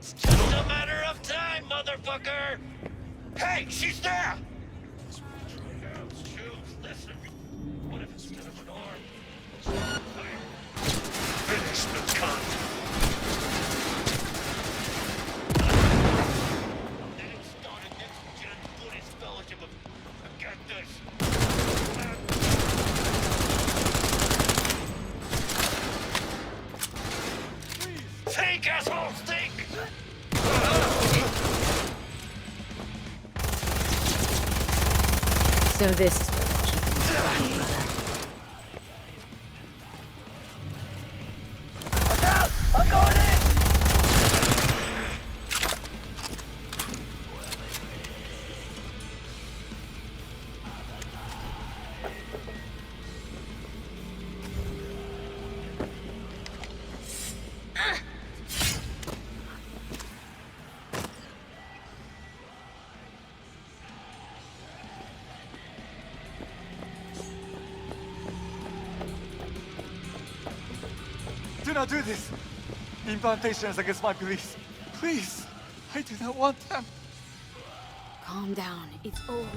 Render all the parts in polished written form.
It's just a matter of time, motherfucker! Hey, she's there! Listen, what if instead of an arm? Finish the cunt! Then start a next-gen Buddhist fellowship of... Get this! Think, assholes, think! So this is what's keeping us alive, brother. Look out! I'm going in! Do not do this! The implantation is against my beliefs. Please! I do not want them. Calm down. It's over.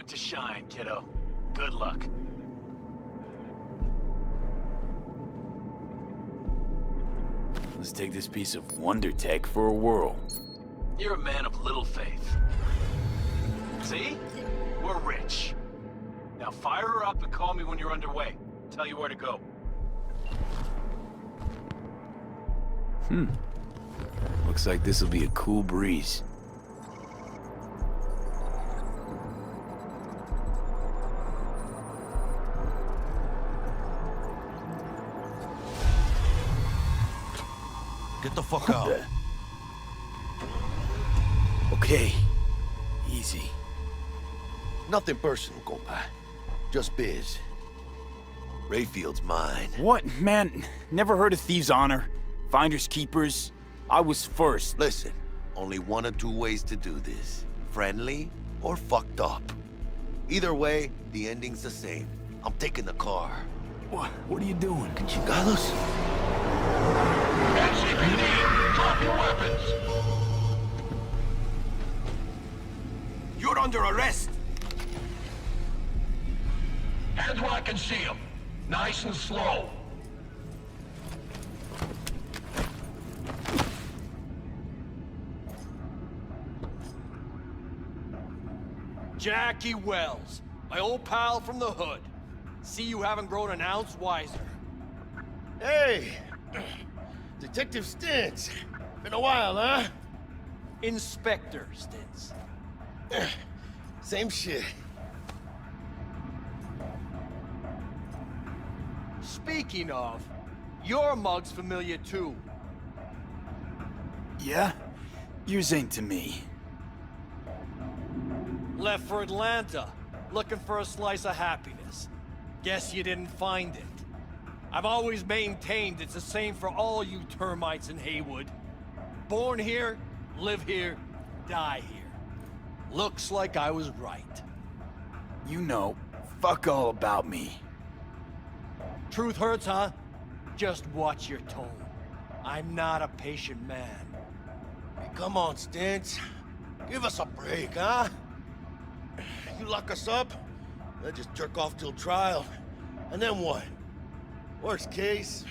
To shine, kiddo. Good luck. Let's take this piece of wonder tech for a whirl. You're a man of little faith. See? We're rich. Now fire her up and call me when you're underway. Tell you where to go. Looks like this'll be a cool breeze. Get the fuck out. Okay. Easy. Nothing personal, compa. Just biz. Rayfield's mine. What? Man, never heard of thieves' honor? Finders keepers? I was first. Listen, only one of two ways to do this. Friendly or fucked up. Either way, the ending's the same. I'm taking the car. What are you doing? Chingados? NCPD, drop your weapons! You're under arrest! Hands where I can see them. Nice and slow. Jackie Wells, my old pal from the hood. See you haven't grown an ounce wiser. Hey! Detective Stintz. Been a while, huh? Inspector Stintz. Same shit. Speaking of, your mug's familiar too. Yeah? Yours ain't to me. Left for Atlanta, looking for a slice of happiness. Guess you didn't find it. I've always maintained it's the same for all you termites in Haywood. Born here, live here, die here. Looks like I was right. You know, fuck all about me. Truth hurts, huh? Just watch your tone. I'm not a patient man. Hey, come on, Stintz. Give us a break, huh? You lock us up, they'll just jerk off till trial. And then what? Worst case,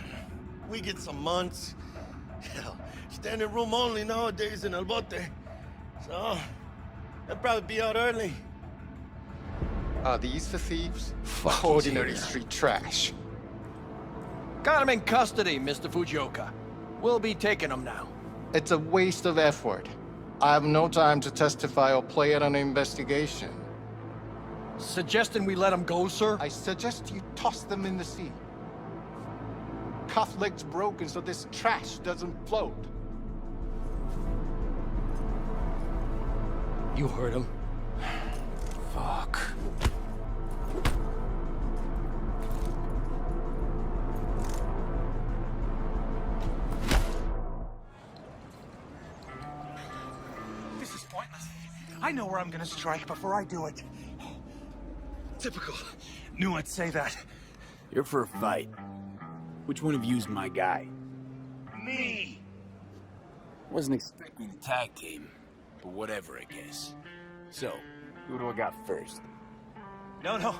we get some months. Hell, standing room only nowadays in El Bote. So, they'll probably be out early. Are these the thieves? Fuck Ordinary yeah. street trash. Got him in custody, Mr. Fujioka. We'll be taking him now. It's a waste of effort. I have no time to testify or play at an investigation. Suggesting we let him go, sir? I suggest you toss them in the sea. Cuff leg's broken so this trash doesn't float. You heard him. Fuck. This is pointless. I know where I'm gonna strike before I do it. Typical. Knew I'd say that. You're for a fight. Which one of you's my guy? Me! Wasn't expecting a tag team, but whatever, I guess. So, who do I got first? No.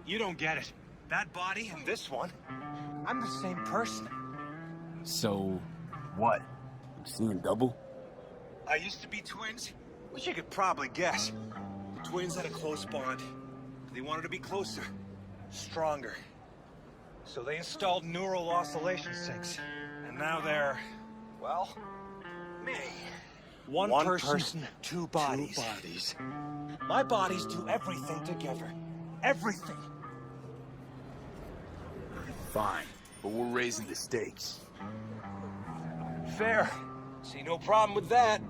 You don't get it. That body and this one, I'm the same person. So, what? I'm seeing double? I used to be twins, which you could probably guess. The twins had a close bond. They wanted to be closer, stronger. So they installed neural oscillation sinks. And now they're, well, me. One person, two bodies. My bodies do everything together. Everything. Fine, but we're raising the stakes. Fair. See no problem with that.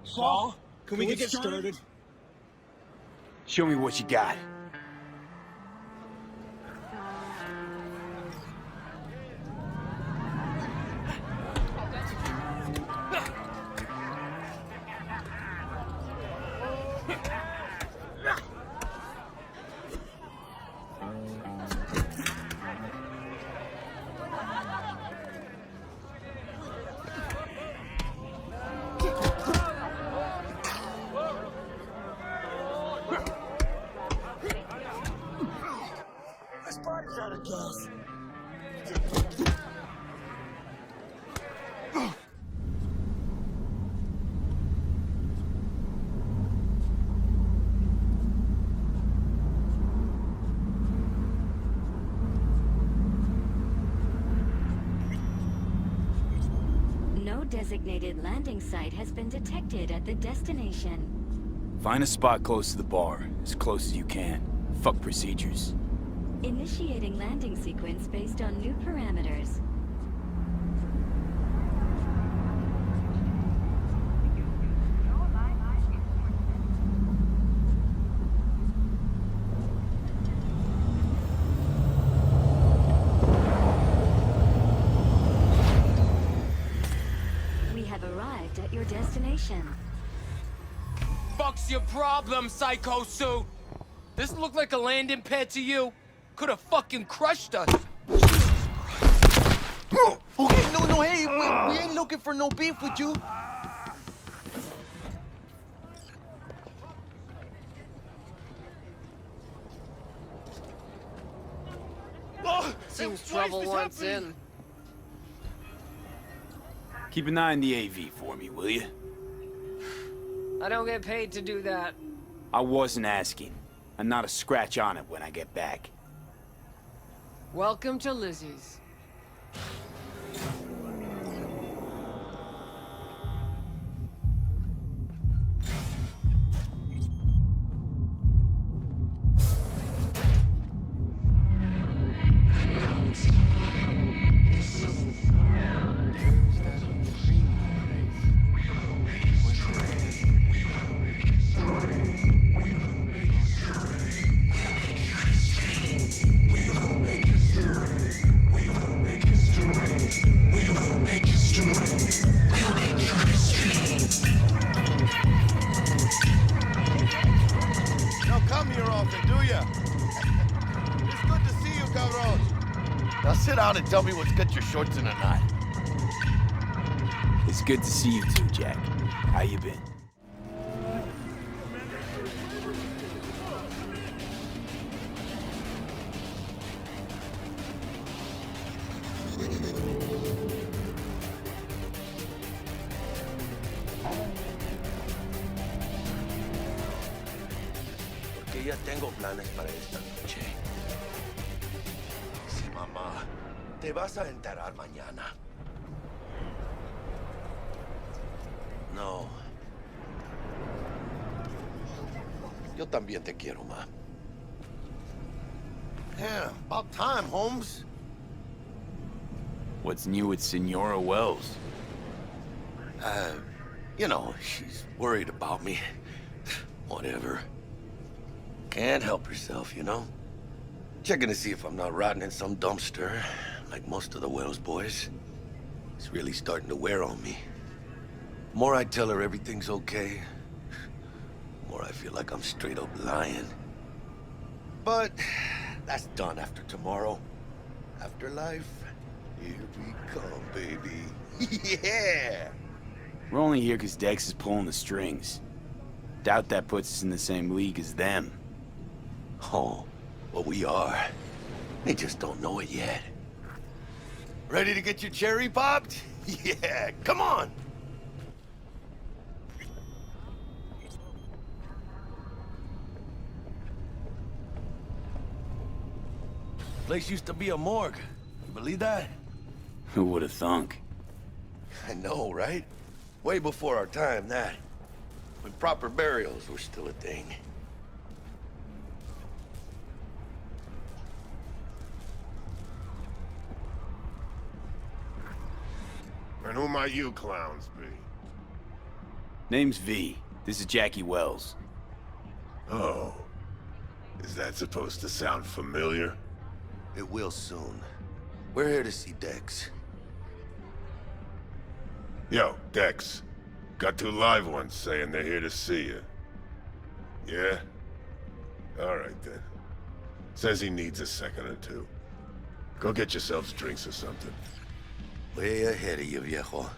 So, can we get started? Show me what you got. No designated landing site has been detected at the destination. Find a spot close to the bar, as close as you can. Fuck procedures. Initiating landing sequence based on new parameters. We have arrived at your destination. Fuck's your problem, Psycho Suit? This look like a landing pad to you? Could have fucking crushed us. Okay, no, hey, we ain't looking for no beef with you. Seems trouble wants in. Keep an eye on the AV for me, will you? I don't get paid to do that. I wasn't asking. And not a scratch on it when I get back. Welcome to Lizzie's. Don't come here often, do ya? It's good to see you, cabron. Now sit down and tell me what's got your shorts in a knot. It's good to see you too, Jack. How you been? Porque ya tengo planes para esta noche. Sí, mamá. Te vas a enterar mañana. No. Yo también te quiero, ma. Yeah, about time, Holmes. What's new with Senora Wells? You know, she's worried about me. Whatever. Can't help herself, you know? Checking to see if I'm not rotting in some dumpster, like most of the Wells boys. It's really starting to wear on me. The more I tell her everything's okay, the more I feel like I'm straight up lying. But that's done after tomorrow. Afterlife, here we come, baby. Yeah! We're only here because Dex is pulling the strings. Doubt that puts us in the same league as them. Oh, well, we are. They just don't know it yet. Ready to get your cherry popped? Yeah, come on! Place used to be a morgue. You believe that? Who would have thunk? I know, right? Way before our time, that. When proper burials were still a thing. And who might you clowns be? Name's V. This is Jackie Wells. Oh. Is that supposed to sound familiar? It will soon. We're here to see Dex. Yo, Dex. Got 2 live ones saying they're here to see you. Yeah? Alright then. Says he needs a second or 2. Go get yourselves drinks or something. Way ahead of you, viejo.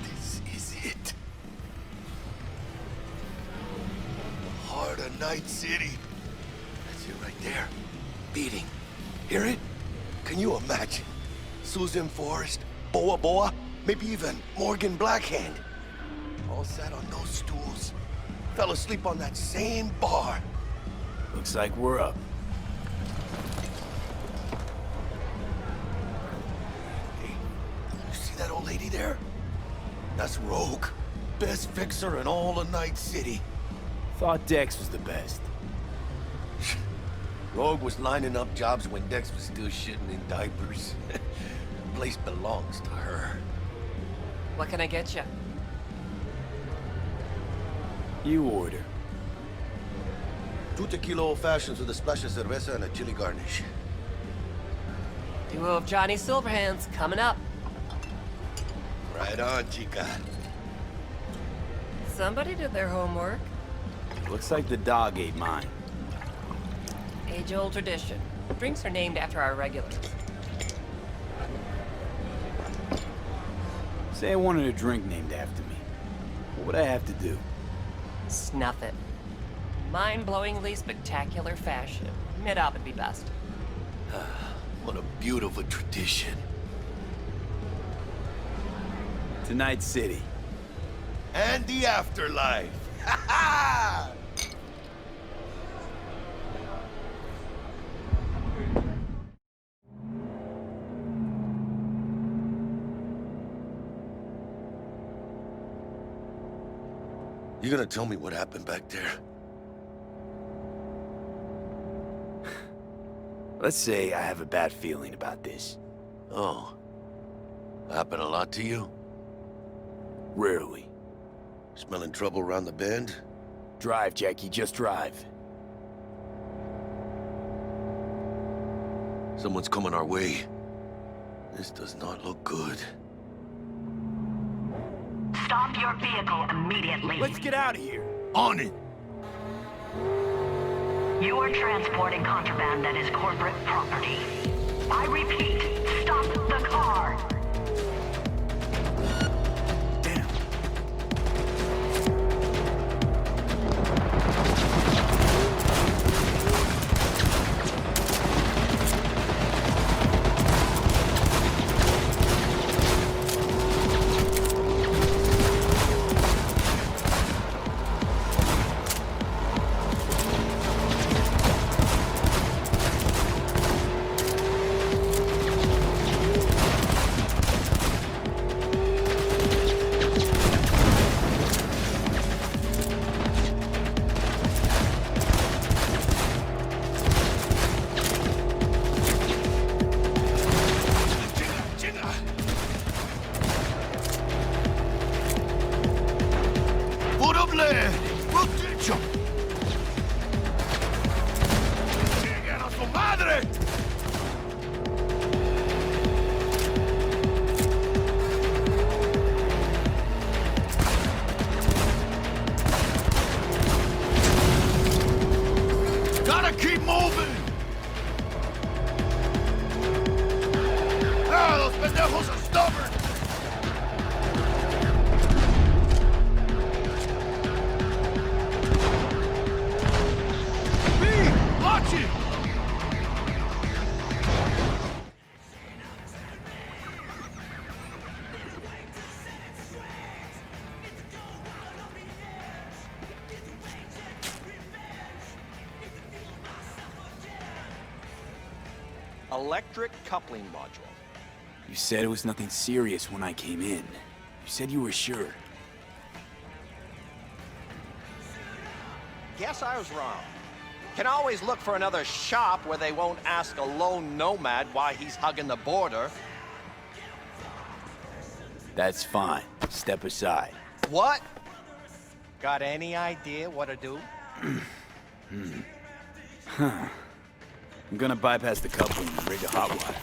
This is it. The heart of Night City. That's it right there. Beating. Hear it? Can you imagine? Susan Forrest, Boa Boa, maybe even Morgan Blackhand. All sat on those stools. Fell asleep on that same bar. Looks like we're up. Hey, you see that old lady there? That's Rogue. Best fixer in all of Night City. Thought Dex was the best. Rogue was lining up jobs when Dex was still shitting in diapers. The place belongs to her. What can I get you? You order. 2 tequila old fashions with a splash of cerveza and a chili garnish. Duo of Johnny Silverhands coming up. Right on, chica. Somebody did their homework. Looks like the dog ate mine. Age-old tradition. Drinks are named after our regulars. Say I wanted a drink named after me. What would I have to do? Snuff it. Mind-blowingly spectacular fashion. Mid-op would be best. What a beautiful tradition. To Night City. And the afterlife. Ha ha! You gonna tell me what happened back there? Let's say I have a bad feeling about this. Oh. Happened a lot to you? Rarely. Smelling trouble around the bend? Drive, Jackie, just drive. Someone's coming our way. This does not look good. Stop your vehicle immediately. Let's get out of here. On it! You are transporting contraband that is corporate property. I repeat, stop the car. Damn. Electric coupling module. You said it was nothing serious when I came in. You said you were sure. Guess I was wrong. Can always look for another shop where they won't ask a lone nomad why he's hugging the border. That's fine. Step aside. What? Got any idea what to do? Huh. I'm gonna bypass the coupling and rig a hot wire.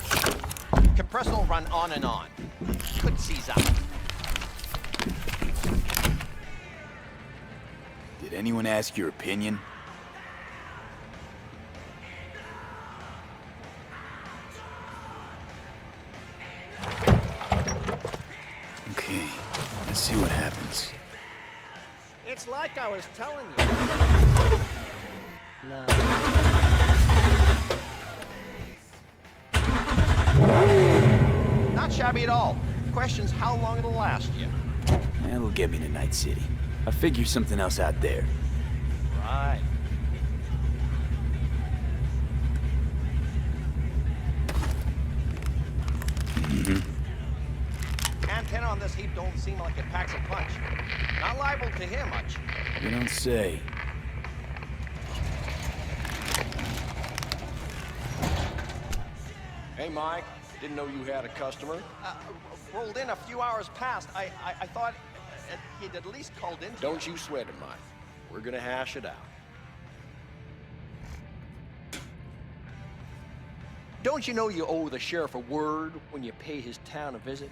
Compressor will run on and on. Could seize up. Did anyone ask your opinion? Okay, let's see what happens. It's like I was telling you. No. Not shabby at all. Question's how long it'll last you. That'll get me to Night City. I'll figure something else out there. Right. Antenna on this heap don't seem like it packs a punch. Not liable to hear much. You don't say. Hey, Mike. Didn't know you had a customer. Rolled in a few hours past. I thought he'd at least called in. Don't you sweat it, Mike. We're gonna hash it out. Don't you know you owe the sheriff a word when you pay his town a visit?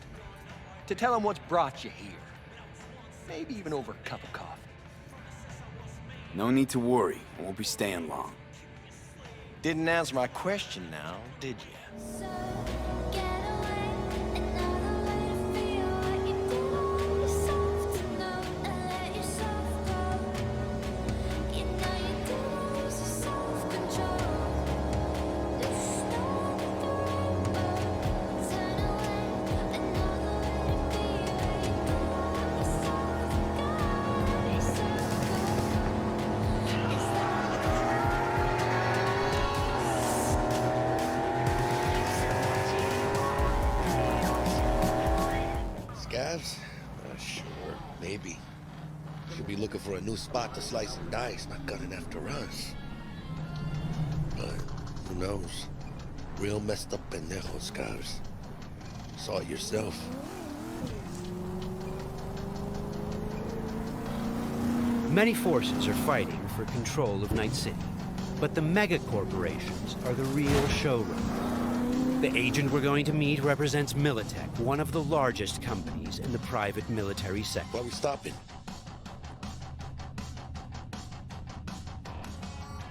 To tell him what's brought you here. Maybe even over a cup of coffee. No need to worry. I won't be staying long. Didn't answer my question now, did you? Sure, maybe. Should be looking for a new spot to slice and dice, not gunning after us. But who knows? Real messed up pendejo, Scars. Saw it yourself. Many forces are fighting for control of Night City, but the mega corporations are the real showrunners. The agent we're going to meet represents Militech, one of the largest companies in the private military sector. Why are we stopping?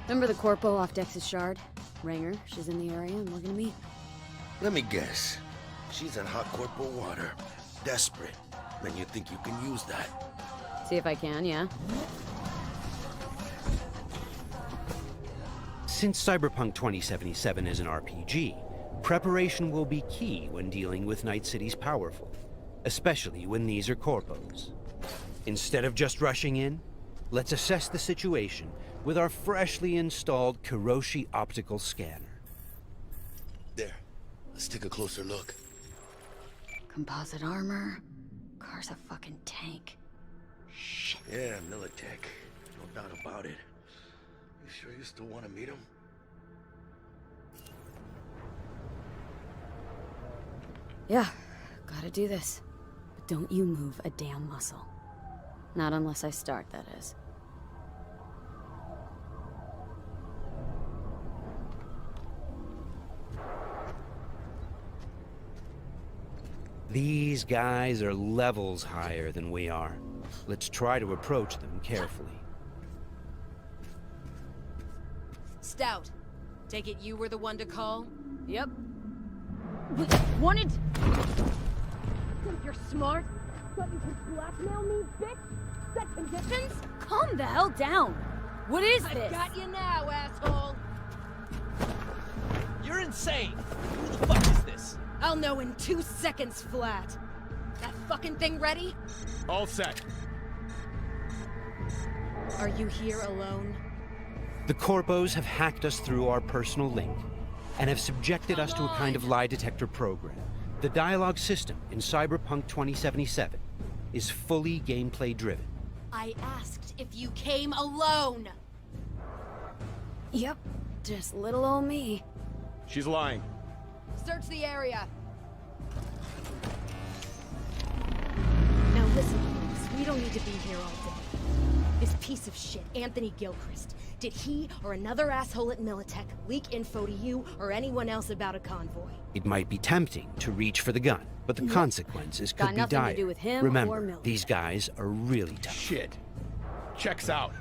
Remember the corpo off Dex's Shard? Ranger, she's in the area and we're gonna meet. Let me guess. She's in hot corporal water. Desperate. Then you think you can use that? See if I can, yeah. Since Cyberpunk 2077 is an RPG, preparation will be key when dealing with Night City's powerful, especially when these are corpos. Instead of just rushing in, let's assess the situation with our freshly installed Kiroshi optical scanner. There. Let's take a closer look. Composite armor. Car's a fucking tank. Shit. Yeah, Militech. No doubt about it. You sure you still want to meet him? Yeah, gotta do this. But don't you move a damn muscle. Not unless I start, that is. These guys are levels higher than we are. Let's try to approach them carefully. Stout, take it you were the one to call? Yep. Wanted... Think you're smart? Thought you could blackmail me, bitch? Set conditions? Calm the hell down! What is this? I got you now, asshole! You're insane! Who the fuck is this? I'll know in 2 seconds flat. That fucking thing ready? All set. Are you here alone? The corpos have hacked us through our personal link. and have subjected us to a kind of lie detector program. The dialogue system in Cyberpunk 2077 is fully gameplay driven. I asked if you came alone. Yep, just little old me. She's lying. Search the area. Now listen, folks, we don't need to be here all day. This piece of shit, Anthony Gilchrist, did he or another asshole at Militech leak info to you or anyone else about a convoy? It might be tempting to reach for the gun, but the consequences could Got be nothing dire. to do with him or Remember, Militech. these guys are really tough. Shit. Checks out.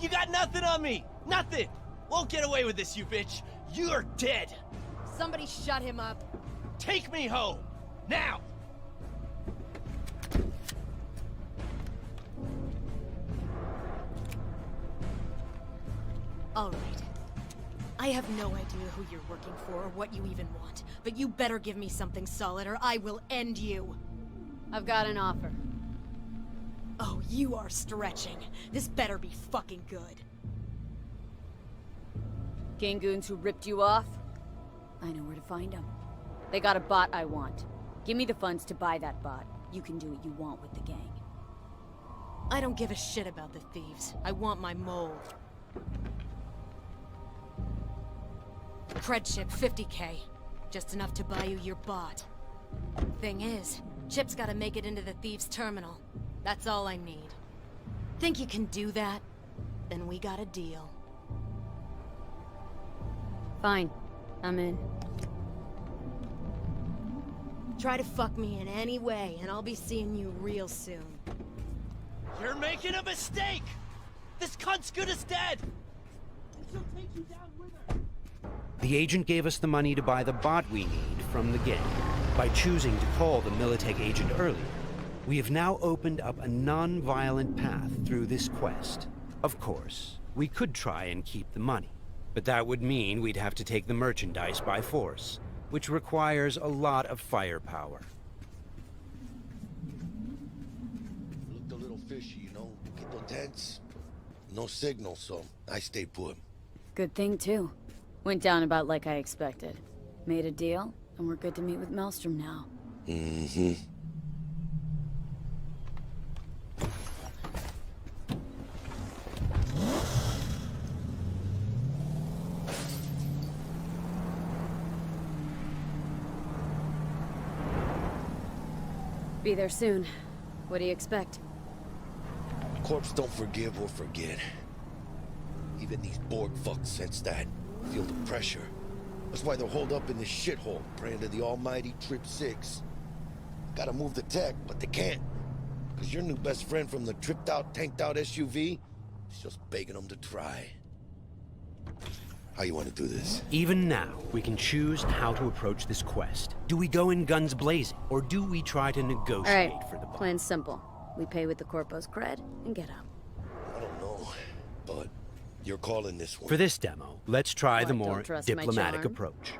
You got nothing on me! Nothing! Won't get away with this, you bitch! You're dead! Somebody shut him up. Take me home! Now! All right. I have no idea who you're working for or what you even want, but you better give me something solid or I will end you. I've got an offer. Oh, you are stretching. This better be fucking good. Gang goons who ripped you off? I know where to find them. They got a bot I want. Give me the funds to buy that bot. You can do what you want with the gang. I don't give a shit about the thieves. I want my mole. Cred chip, 50K. Just enough to buy you your bot. Thing is, chip's gotta make it into the thieves' terminal. That's all I need. Think you can do that? Then we got a deal. Fine. I'm in. Try to fuck me in any way, and I'll be seeing you real soon. You're making a mistake! This cunt's good as dead! She'll take you down with her. The agent gave us the money to buy the bot we need from the gang. By choosing to call the Militech agent earlier, we have now opened up a non-violent path through this quest. Of course, we could try and keep the money, but that would mean we'd have to take the merchandise by force, which requires a lot of firepower. Looked a little fishy, you know? Get the tense. No signal, so I stayed put. Good thing, too. Went down about like I expected. Made a deal, and we're good to meet with Maelstrom now. Mm-hmm. Be there soon. What do you expect? Corps don't forgive or forget. Even these Borg fucks sense that. Feel the pressure. That's why they're holed up in this shithole, praying to the almighty Trip 6. Gotta move the tech, but they can't. Because your new best friend from the tripped out, tanked out SUV is just begging them to try. How you want to do this? Even now, we can choose how to approach this quest. Do we go in guns blazing, or do we try to negotiate for the bot? Plan's simple. We pay with the Corpo's cred and get out. I don't know, but you're calling this one. For this demo, let's try the What, more don't trust my diplomatic charm? approach.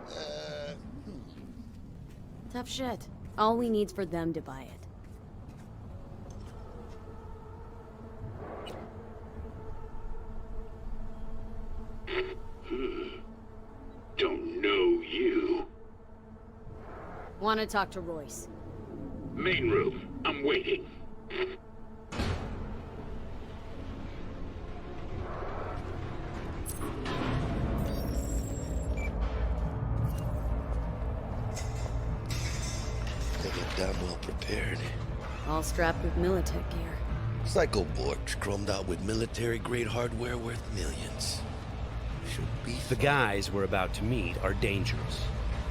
Tough shit. All we need's for them to buy it. Don't know you. Want to talk to Royce. Main room. I'm waiting. They get damn well prepared. All strapped with Militech gear. Psycho Borgs chromed out with military-grade hardware worth millions. Should be The guys we're about to meet are dangerous.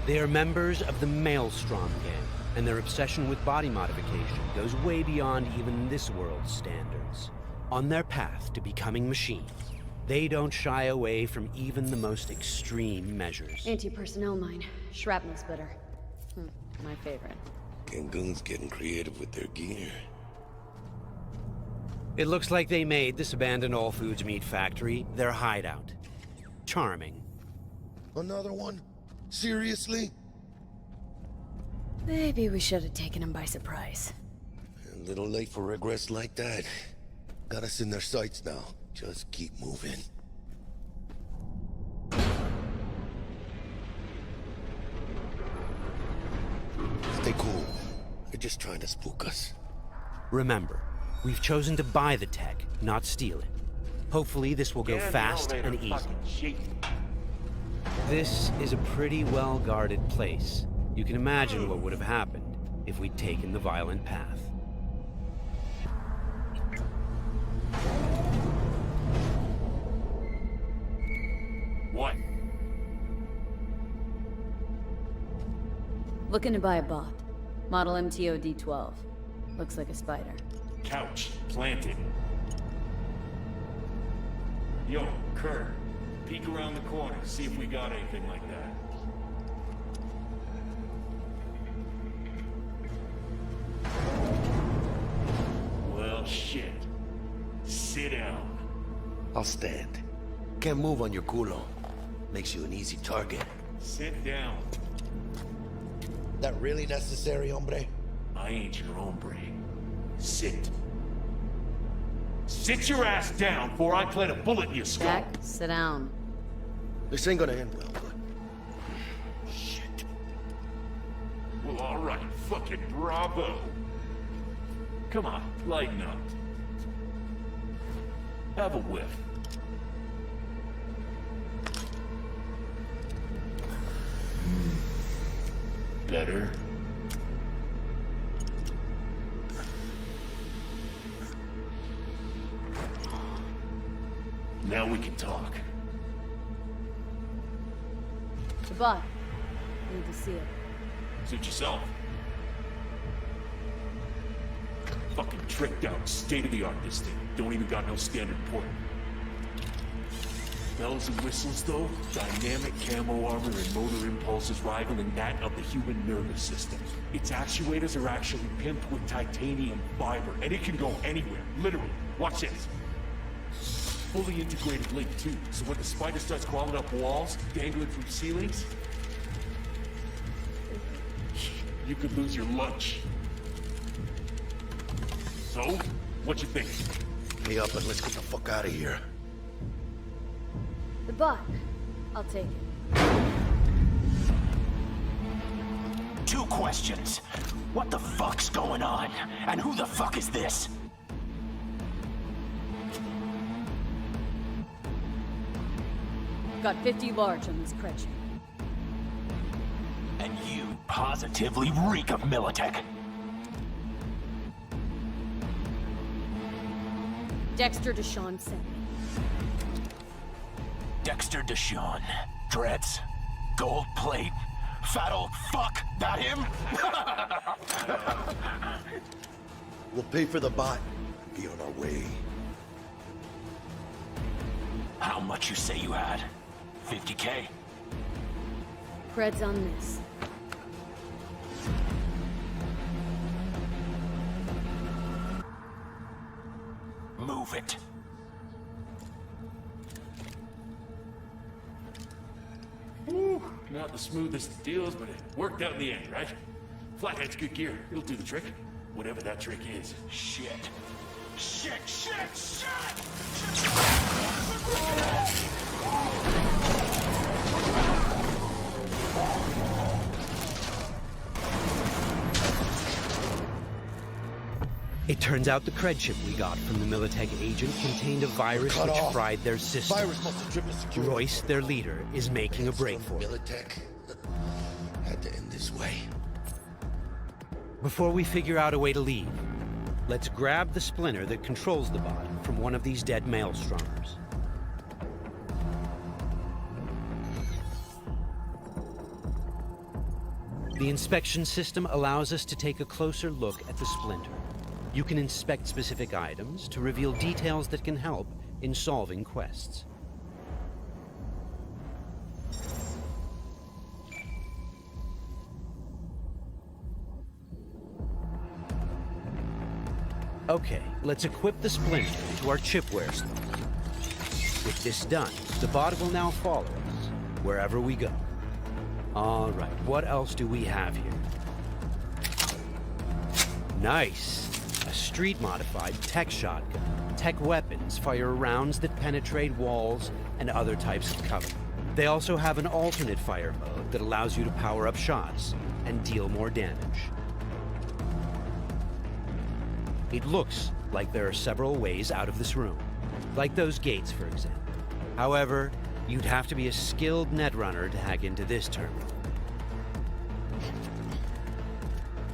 They are members of the Maelstrom gang, and their obsession with body modification goes way beyond even this world's standards. On their path to becoming machines, they don't shy away from even the most extreme measures. Anti-personnel mine. Shrapnel splitter. My favorite. Gangoon's getting creative with their gear. It looks like they made this abandoned all foods meat factory their hideout. Charming. Another one? Seriously? Maybe we should have taken him by surprise. A little late for regrets like that. Got us in their sights now. Just keep moving. They're just trying to spook us. Remember, we've chosen to buy the tech, not steal it. Hopefully this will go fast and easy. This is a pretty well-guarded place. You can imagine what would have happened if we'd taken the violent path. What? Looking to buy a bot. Model MTO D12. Looks like a spider. Couch planted. Yo, Kurt, peek around the corner, see if we got anything like that. Well, shit. Sit down. I'll stand. Can't move on your culo. Makes you an easy target. Sit down. That really necessary, hombre? I ain't your hombre. Sit. Sit your ass down before I plant a bullet in your skull. Jack, sit down. This ain't gonna end well, but... Shit. Well, alright. Fucking bravo. Come on, lighten up. Have a whiff. Better. Now we can talk. The bot. Need to see it. Suit yourself. Fucking tricked out, state-of-the-art this thing. Don't even got no standard port. Bells and whistles though, dynamic camo armor and motor impulses rivaling that of the human nervous system. Its actuators are actually pimped with titanium fiber, and it can go anywhere, literally. Watch this. Fully integrated link too, so when the spider starts crawling up walls, dangling from ceilings, you could lose your lunch. So, what you think? Pay up and let's get the fuck out of here. The bot. I'll take it. 2 questions. What the fuck's going on? And who the fuck is this? Got 50 large on this Kretchen. And you positively reek of Militech. Dexter Deshawn sent me. Dexter Deshawn. Dreads. Gold plate. Fat old fuck. That him? We'll pay for the bot and be on our way. How much you say you had? 50K? Creds on this. Move it. Woo, not the smoothest of deals, but it worked out in the end, right? Flathead's good gear. It'll do the trick. Whatever that trick is. Shit. Shit, shit, shit! It turns out the cred chip we got from the Militech agent contained a virus which fried their system. Virus must have driven security. Royce, their leader, is making a break for it. Militech had to end this way. Before we figure out a way to leave, let's grab the splinter that controls the bot from one of these dead maelstromers. The inspection system allows us to take a closer look at the splinter. You can inspect specific items to reveal details that can help in solving quests. Okay, let's equip the splinter into our chipware slot. With this done, the bot will now follow us wherever we go. All right, what else do we have here? Nice! A street-modified tech shotgun. Tech weapons fire rounds that penetrate walls and other types of cover. They also have an alternate fire mode that allows you to power up shots and deal more damage. It looks like there are several ways out of this room, like those gates, for example. However, you'd have to be a skilled netrunner to hack into this terminal.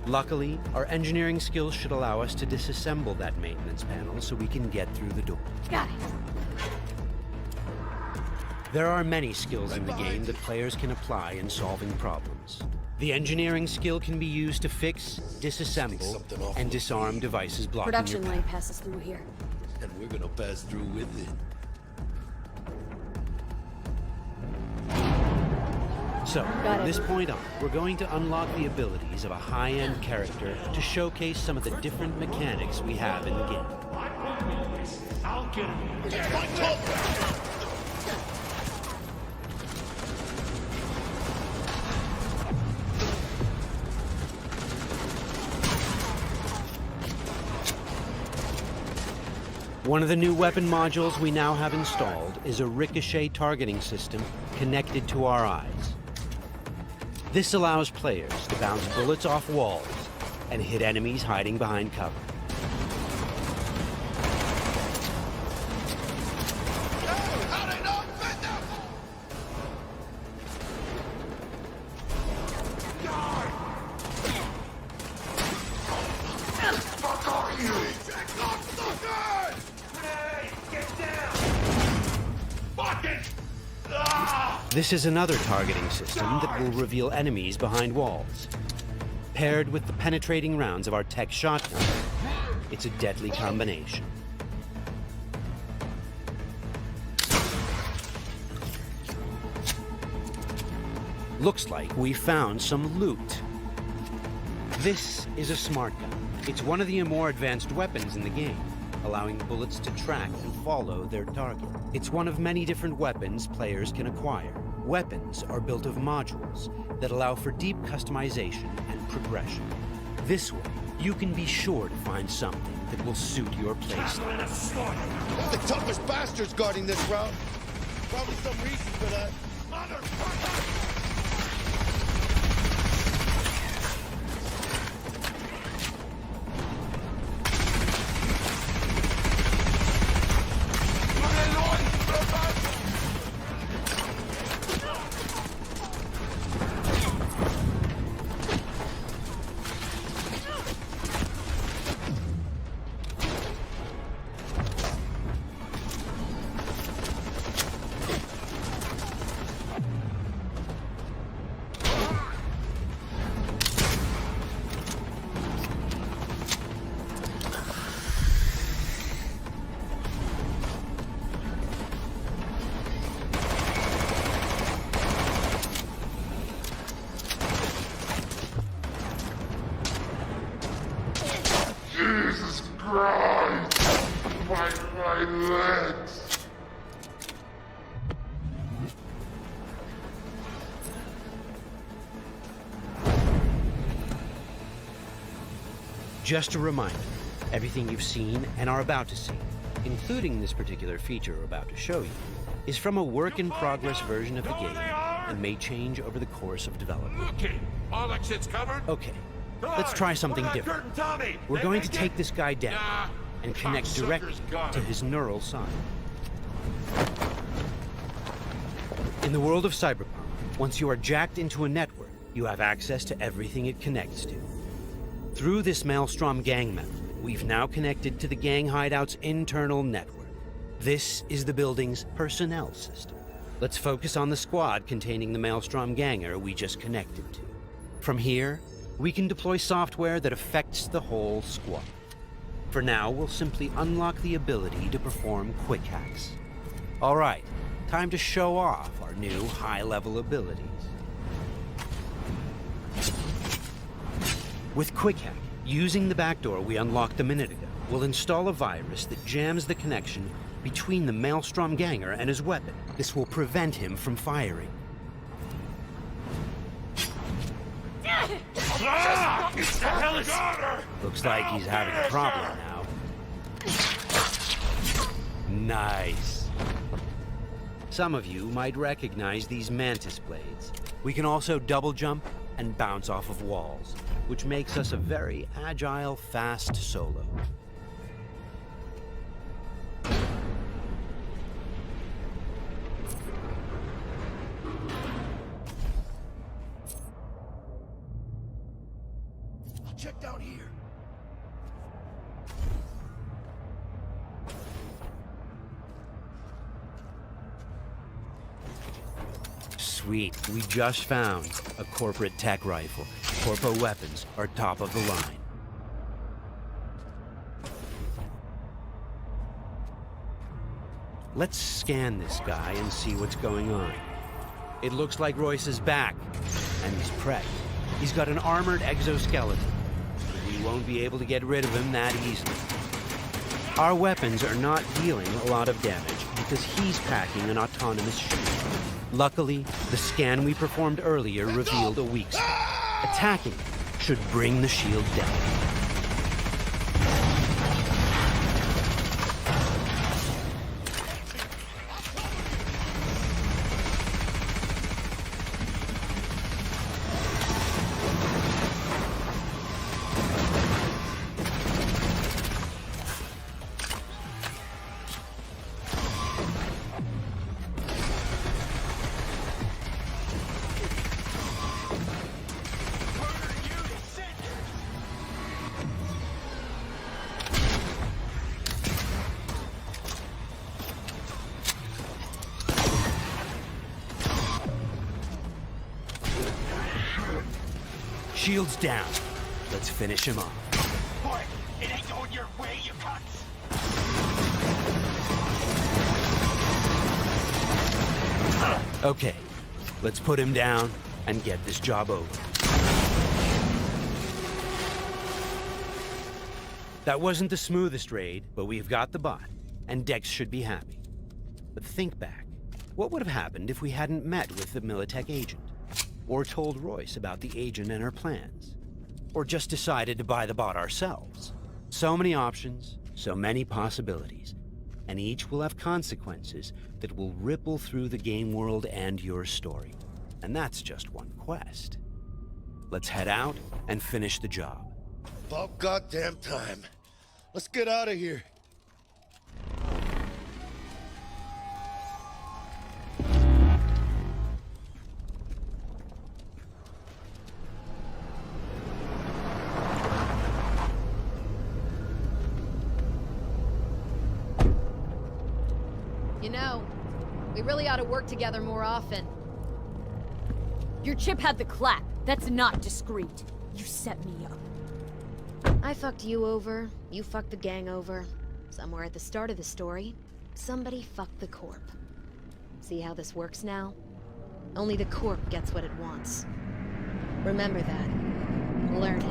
Luckily, our engineering skills should allow us to disassemble that maintenance panel so we can get through the door. Got it. There are many skills in the game that players can apply in solving problems. The engineering skill can be used to fix, disassemble, and disarm devices blocking Production your line path. passes through here. And we're gonna pass through with it. So, from this point on, we're going to unlock the abilities of a high-end character to showcase some of the different mechanics we have in the game. I'll get him. One of the new weapon modules we now have installed is a ricochet targeting system connected to our eyes. This allows players to bounce bullets off walls and hit enemies hiding behind cover. This is another targeting system that will reveal enemies behind walls. Paired with the penetrating rounds of our tech shotgun, it's a deadly combination. Looks like we found some loot. This is a smart gun. It's one of the more advanced weapons in the game, allowing bullets to track and follow their target. It's one of many different weapons players can acquire. Weapons are built of modules that allow for deep customization and progression. This way, you can be sure to find something that will suit your playstyle. We're the toughest bastards guarding this route. Probably some reason for that. Motherfucker! Jesus Christ! My legs! Just a reminder, everything you've seen and are about to see, including this particular feature we're about to show you, is from a work-in-progress version of the game and may change over the course of development. Okay, all exits covered? Okay, let's try something different. We're going to take this guy down and connect directly to his neural side. In the world of Cyberpunk, once you are jacked into a network, you have access to everything it connects to. Through this Maelstrom gang member, we've now connected to the gang hideout's internal network. This is the building's personnel system. Let's focus on the squad containing the Maelstrom ganger we just connected to. From here, we can deploy software that affects the whole squad. For now, we'll simply unlock the ability to perform quick hacks. All right, time to show off our new high-level abilities. With Quick Hack, using the backdoor we unlocked a minute ago, we'll install a virus that jams the connection between the Maelstrom ganger and his weapon. This will prevent him from firing. Looks like he's having a problem now. Nice. Some of you might recognize these mantis blades. We can also double jump and bounce off of walls, which makes us a very agile, fast solo. Sweet, we just found a corporate tech rifle. Corpo weapons are top of the line. Let's scan this guy and see what's going on. It looks like Royce is back, and he's prepped. He's got an armored exoskeleton. We won't be able to get rid of him that easily. Our weapons are not dealing a lot of damage because he's packing an autonomous shield. Luckily, the scan we performed earlier revealed a weak spot. Attacking should bring the shield down. Shield's down. Let's finish him off. Boy, it ain't going your way, you cunts! Okay, let's put him down and get this job over. That wasn't the smoothest raid, but we've got the bot, and Dex should be happy. But think back. What would have happened if we hadn't met with the Militech agent? Or told Royce about the agent and her plans? Or just decided to buy the bot ourselves? So many options, so many possibilities, and each will have consequences that will ripple through the game world and your story. And that's just one quest. Let's head out and finish the job. About goddamn time. Let's get out of here. You know, we really ought to work together more often. Your chip had the clap. That's not discreet. You set me up. I fucked you over, you fucked the gang over. Somewhere at the start of the story, somebody fucked the Corp. See how this works now? Only the Corp gets what it wants. Remember that. Learn it.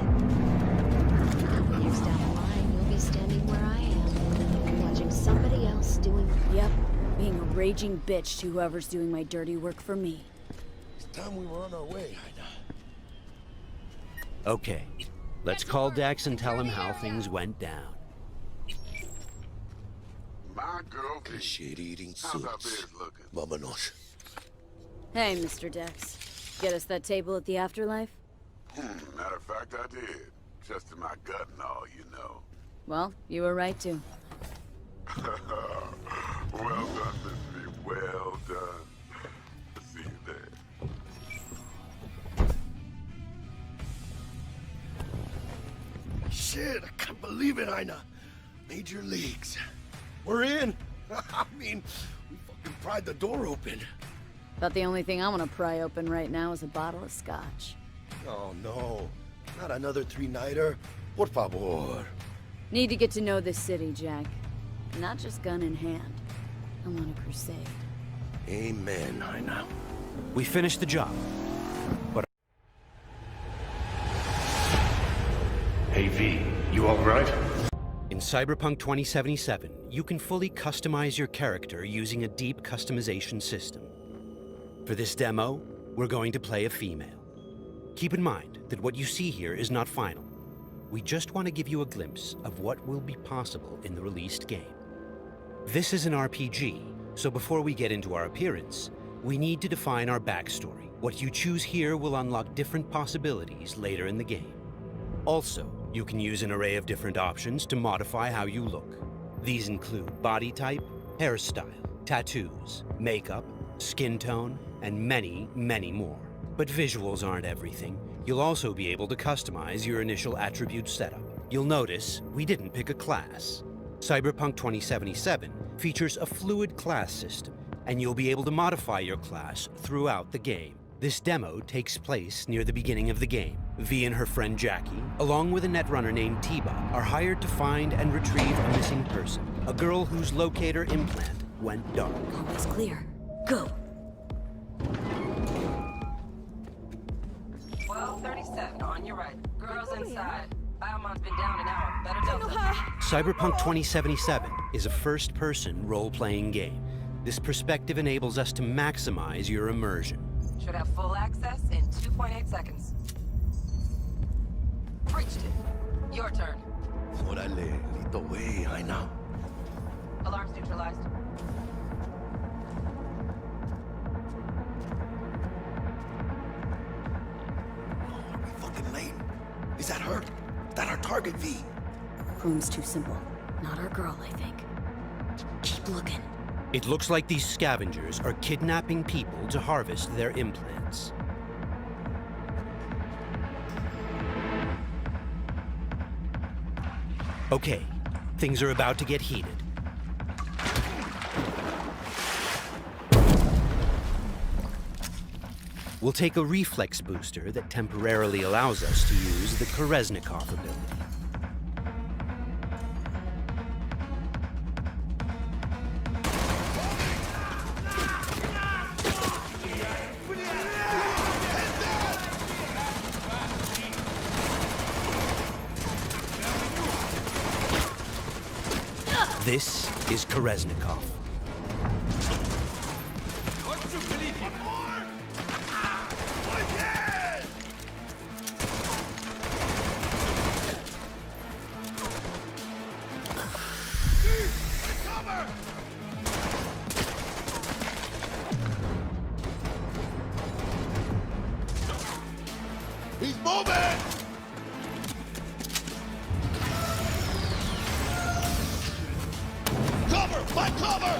Years down the line, you'll be standing where I am, watching somebody else doing... Yep, being a raging bitch to whoever's doing my dirty work for me. It's time we were on our way, Ida. Okay, let's call Dex and tell him how things went down. My girl, The shit-eating how's our suits. biz looking? Vámonos. Hey, Mr. Dex. Get us that table at the afterlife? Matter of fact, I did. Just in my gut and all, you know. Well, you were right to. Well done, Miss V. Well done. See you there. Shit, I can't believe it, Ina. Major leagues. We're in. I mean, we fucking pried the door open. About the only thing I want to pry open right now is a bottle of scotch. Oh, no. Not another three-nighter. Por favor. Need to get to know this city, Jack. Not just gun in hand. I'm on a crusade. Amen, Ina. We finished the job, but... Hey V, you alright? In Cyberpunk 2077, you can fully customize your character using a deep customization system. For this demo, we're going to play a female. Keep in mind that what you see here is not final. We just want to give you a glimpse of what will be possible in the released game. This is an RPG, so before we get into our appearance, we need to define our backstory. What you choose here will unlock different possibilities later in the game. Also, you can use an array of different options to modify how you look. These include body type, hairstyle, tattoos, makeup, skin tone, and many, many more. But visuals aren't everything. You'll also be able to customize your initial attribute setup. You'll notice we didn't pick a class. Cyberpunk 2077 features a fluid class system, and you'll be able to modify your class throughout the game. This demo takes place near the beginning of the game. V and her friend Jackie, along with a netrunner named Tiba, are hired to find and retrieve a missing person, a girl whose locator implant went dark. Always clear. Go. 12:37 on your right. Girls inside. Biomon's been down an hour. Better double. Cyberpunk 2077 is a first-person role-playing game. This perspective enables us to maximize your immersion. Should have full access in 2.8 seconds. Breached it. Your turn. Órale, lito way, I know. Alarms neutralized. Are we fucking late? Is that her? Is that our target, V? Room's too simple. Not our girl, I think. Keep looking. It looks like these scavengers are kidnapping people to harvest their implants. Okay, things are about to get heated. We'll take a reflex booster that temporarily allows us to use the Kolesnikov ability. This is Kolesnikov. He's moving! Cover! Find cover!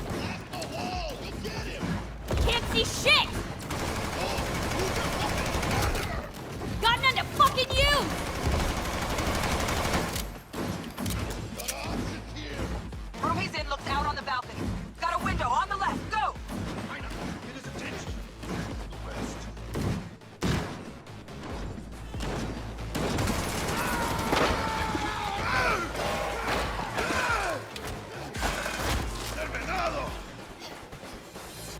Blast the wall! We'll get him! Can't see shit! Got none to fucking use! Room he's in looks out on the balcony. Got a window on the left. Go! Get his attention. West. Terminado!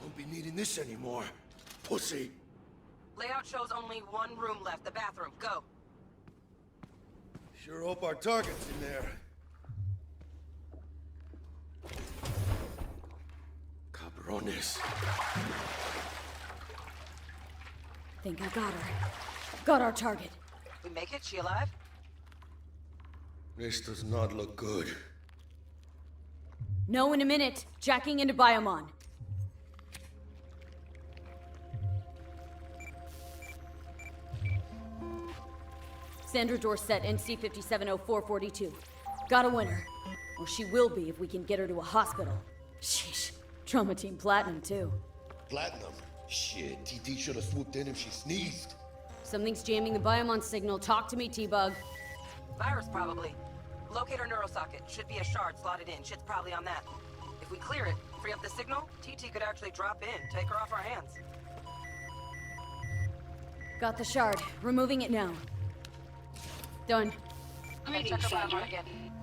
Won't be needing this anymore. Pussy. Layout shows only one room left, the bathroom. Go. Sure hope our target's in there. Cabrones. Think I got her. Got our target. We make it? She alive? This does not look good. No, in a minute. Jacking into Biomon. Sandra Dorset, NC 570442. Got a winner. Well, she will be if we can get her to a hospital. Sheesh. Trauma Team Platinum, too. Platinum? Shit, TT should have swooped in if she sneezed. Something's jamming the Biomon signal. Talk to me, T-Bug. Virus, probably. Locate her neurosocket. Should be a shard slotted in. Shit's probably on that. If we clear it, free up the signal, TT could actually drop in, take her off our hands. Got the shard. Removing it now. Done. Greetings, Sandra.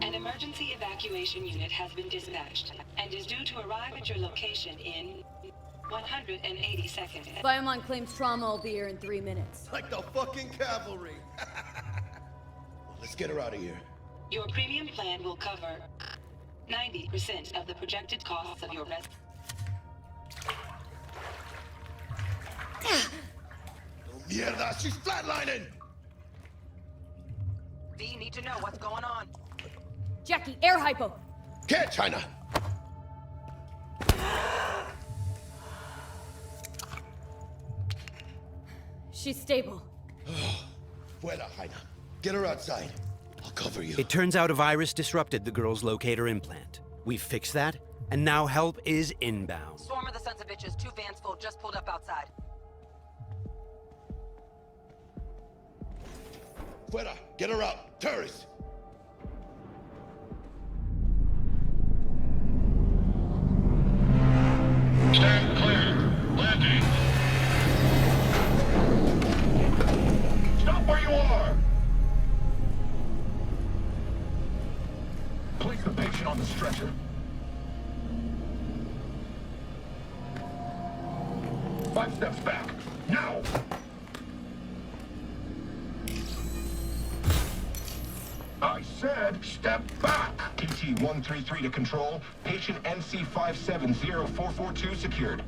An emergency evacuation unit has been dispatched and is due to arrive at your location in 180 seconds. Biomon claims trauma will be here in 3 minutes. Like the fucking cavalry. Let's get her out of here. Your premium plan will cover 90% of the projected costs of your rest. Oh, mierda, she's flatlining! V, need to know what's going on. Jackie, air hypo. Can't, China! She's stable. Fuera, Jaina. Get her outside. I'll cover you. It turns out a virus disrupted the girl's locator implant. We've fixed that, and now help is inbound. Swarm of the sons of bitches, 2 vans full, just pulled up outside. Fuera, get her out. Terrorists! ahead, step back. PT-133 to control. Patient NC570442 secured.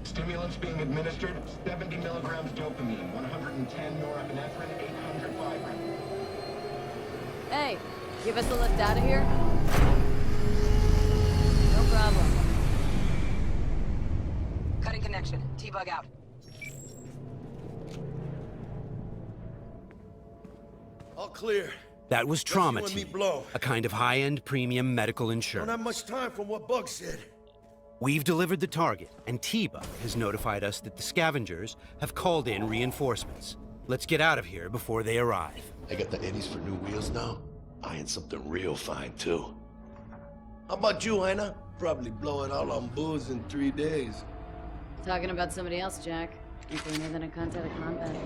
Stimulants being administered, 70 milligrams dopamine, 110 norepinephrine, 800 fibrin. Hey, give us a lift out of here? No problem. Cutting connection. T-bug out. All clear. That was trauma Let's see when team, we blow. a kind of high-end premium medical Don't insurance. have much time from what Bug said. We've delivered the target, and T-Bug has notified us that the scavengers have called in reinforcements. Let's get out of here before they arrive. I got the eddies for new wheels now. Buying something real fine, too. How about you, Aina? Probably blow it all on booze in 3 days. Talking about somebody else, Jack. You cleaner than a cunt out of combat.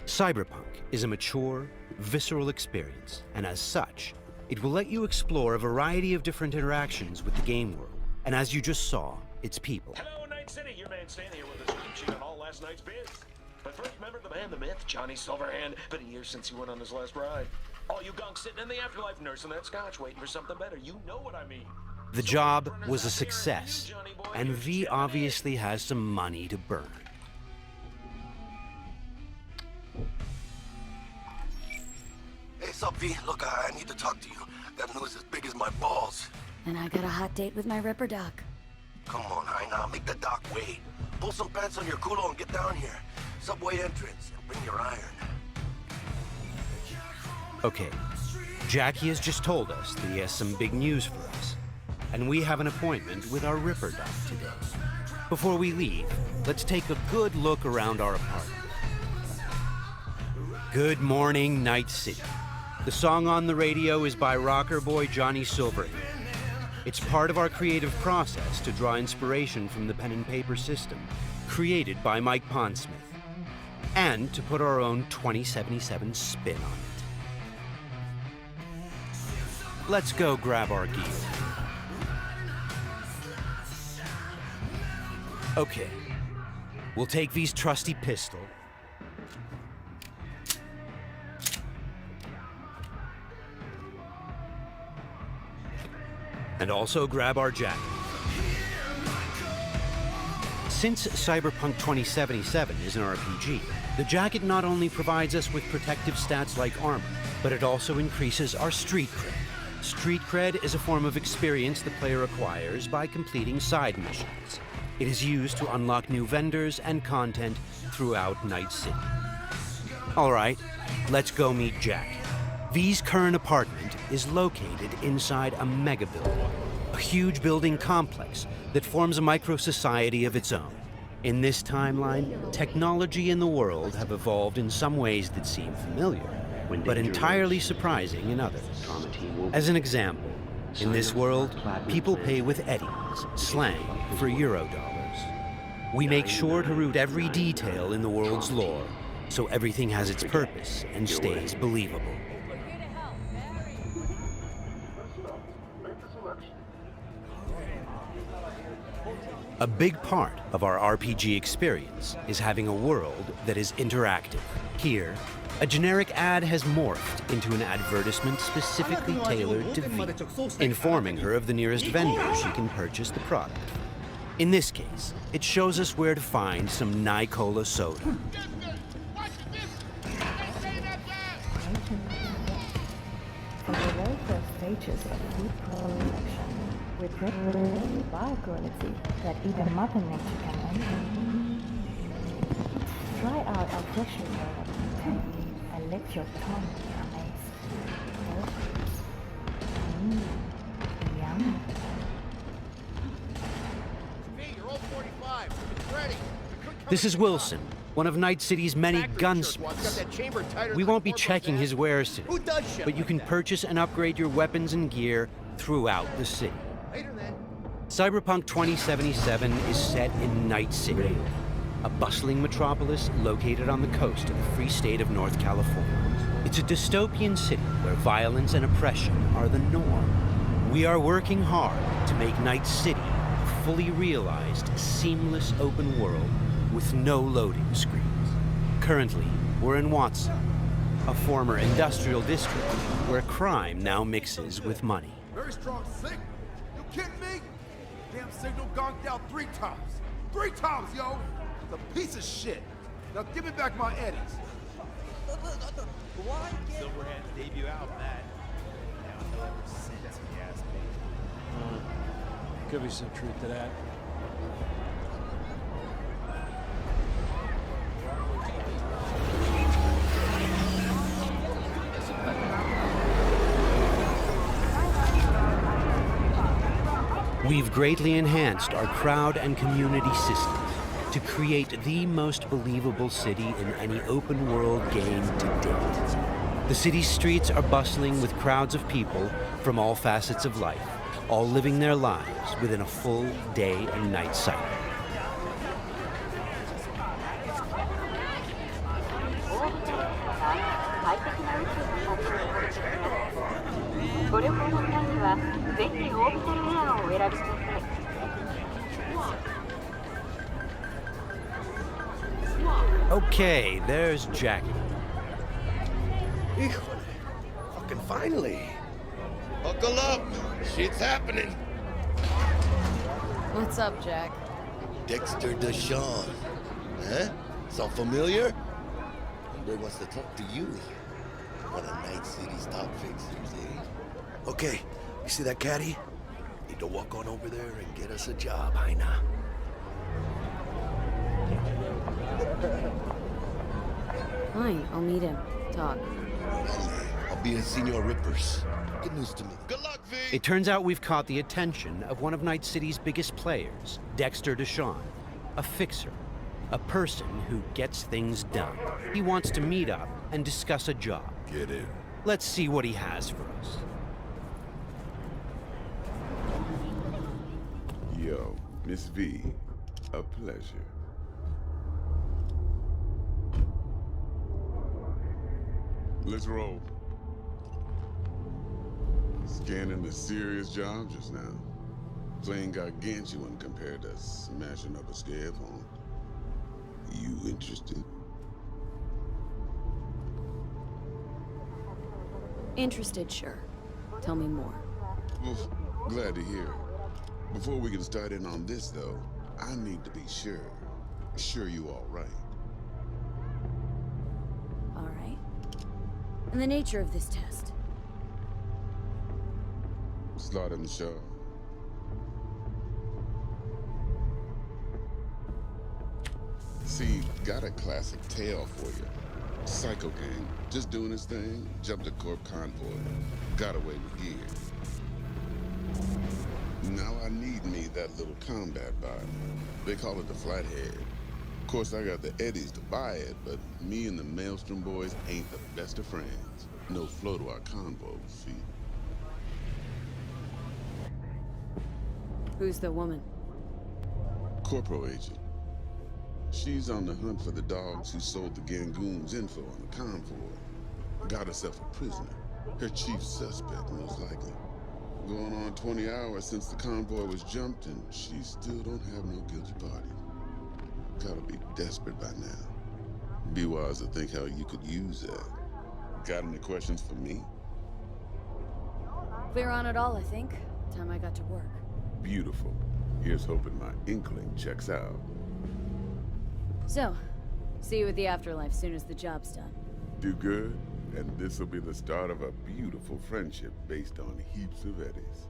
Cyberpunk is a mature, visceral experience, and as such, it will let you explore a variety of different interactions with the game world, and as you just saw, its people. Hello, Night City. Your man Stan here with a scoop sheet on all last night's bids. But first, remember the man, the myth, Johnny Silverhand. Been a year since he went on his last ride. All you gunks sitting in the afterlife nursing that scotch, waiting for something better. You know what I mean. The job was a success, and V obviously has some money to burn. Hey, sup, V? Look, I need to talk to you. Got news as big as my balls. And I got a hot date with my Ripper Doc. Come on, Aina, make the doc wait. Pull some pants on your culo and get down here. Subway entrance, and bring your iron. Okay, Jackie has just told us that he has some big news for us, and we have an appointment with our Ripper Doc today. Before we leave, let's take a good look around our apartment. Good morning, Night City. The song on the radio is by rocker boy Johnny Silverhand. It's part of our creative process to draw inspiration from the pen and paper system created by Mike Pondsmith, and to put our own 2077 spin on it. Let's go grab our gear. Okay, we'll take V's trusty pistol, and also grab our jacket. Since Cyberpunk 2077 is an RPG, the jacket not only provides us with protective stats like armor, but it also increases our street cred. Street cred is a form of experience the player acquires by completing side missions. It is used to unlock new vendors and content throughout Night City. All right, let's go meet Jack. V's current apartment is located inside a mega building, a huge building complex that forms a micro-society of its own. In this timeline, technology and the world have evolved in some ways that seem familiar, but entirely surprising in others. As an example, in this world, people pay with eddies, slang for Eurodollars. We make sure to root every detail in the world's lore, so everything has its purpose and stays believable. A big part of our RPG experience is having a world that is interactive. Here, a generic ad has morphed into an advertisement specifically tailored to V, informing her of the nearest vendor she can purchase the product. In this case, it shows us where to find some Nicola soda. For the very first stages of food collection, we prepare bio-quality that even Mother Nature can enjoy. Try out our freshly developed content and let your tongue be amazed. Yum. Hey, you're all 45. It's ready. This is Wilson, one of Night City's many gunsmiths. We won't be checking his wares today, but you can purchase and upgrade your weapons and gear throughout the city. Later then. Cyberpunk 2077 is set in Night City, a bustling metropolis located on the coast of the free state of North California. It's a dystopian city where violence and oppression are the norm. We are working hard to make Night City a fully realized, seamless open world with no loading screens. Currently, we're in Watson, a former industrial district where crime now mixes with money. Very strong signal. You kidding me? Damn signal gonked out 3 times. 3 times, yo! It's a piece of shit. Now give me back my eddies. Silverhand's debut album, that. Now no ever since, if you ask me. Could be some truth to that. We've greatly enhanced our crowd and community systems to create the most believable city in any open-world game to date. The city's streets are bustling with crowds of people from all facets of life, all living their lives within a full day and night cycle. Okay, there's Jackie. Fucking finally. Buckle up. Shit's happening. What's up, Jack? Dexter Deshawn. Huh? Sound familiar? Homeboy wants to talk to you. One of Night City's top fixers, eh? Okay, you see that caddy? Need to walk on over there and get us a job, Heina. Fine, I'll meet him. Talk. I'll be in Senor Rippers. Good news to me. Good luck, V! It turns out we've caught the attention of one of Night City's biggest players, Dexter Deshawn, a fixer, a person who gets things done. He wants to meet up and discuss a job. Get in. Let's see what he has for us. Yo, Miss V, a pleasure. Let's roll. Scanning the serious job just now. Playing gargantuan compared to smashing up a scare phone. You interested? Interested, sure. Tell me more. Well, glad to hear it. Before we can start in on this, though, I need to be sure. Sure you all right. All right. And the nature of this test? Start in the show. See, got a classic tale for you. Psycho gang, just doing his thing, jumped a corp convoy, got away with gear. Now I need me that little combat bot. They call it the Flathead. Of course, I got the Eddies to buy it, but me and the Maelstrom boys ain't the best of friends. No flow to our convo, see? Who's the woman? Corporal agent. She's on the hunt for the dogs who sold the Gangoon's info on the convoy. Got herself a prisoner. Her chief suspect, most likely. Going on 20 hours since the convoy was jumped, and she still don't have no guilty party. Gotta be desperate by now. Be wise to think how you could use that. Got any questions for me? Clear on it all, I think. Time I got to work. Beautiful. Here's hoping my inkling checks out. So, see you at the afterlife soon as the job's done. Do good, and this'll be the start of a beautiful friendship based on heaps of eddies.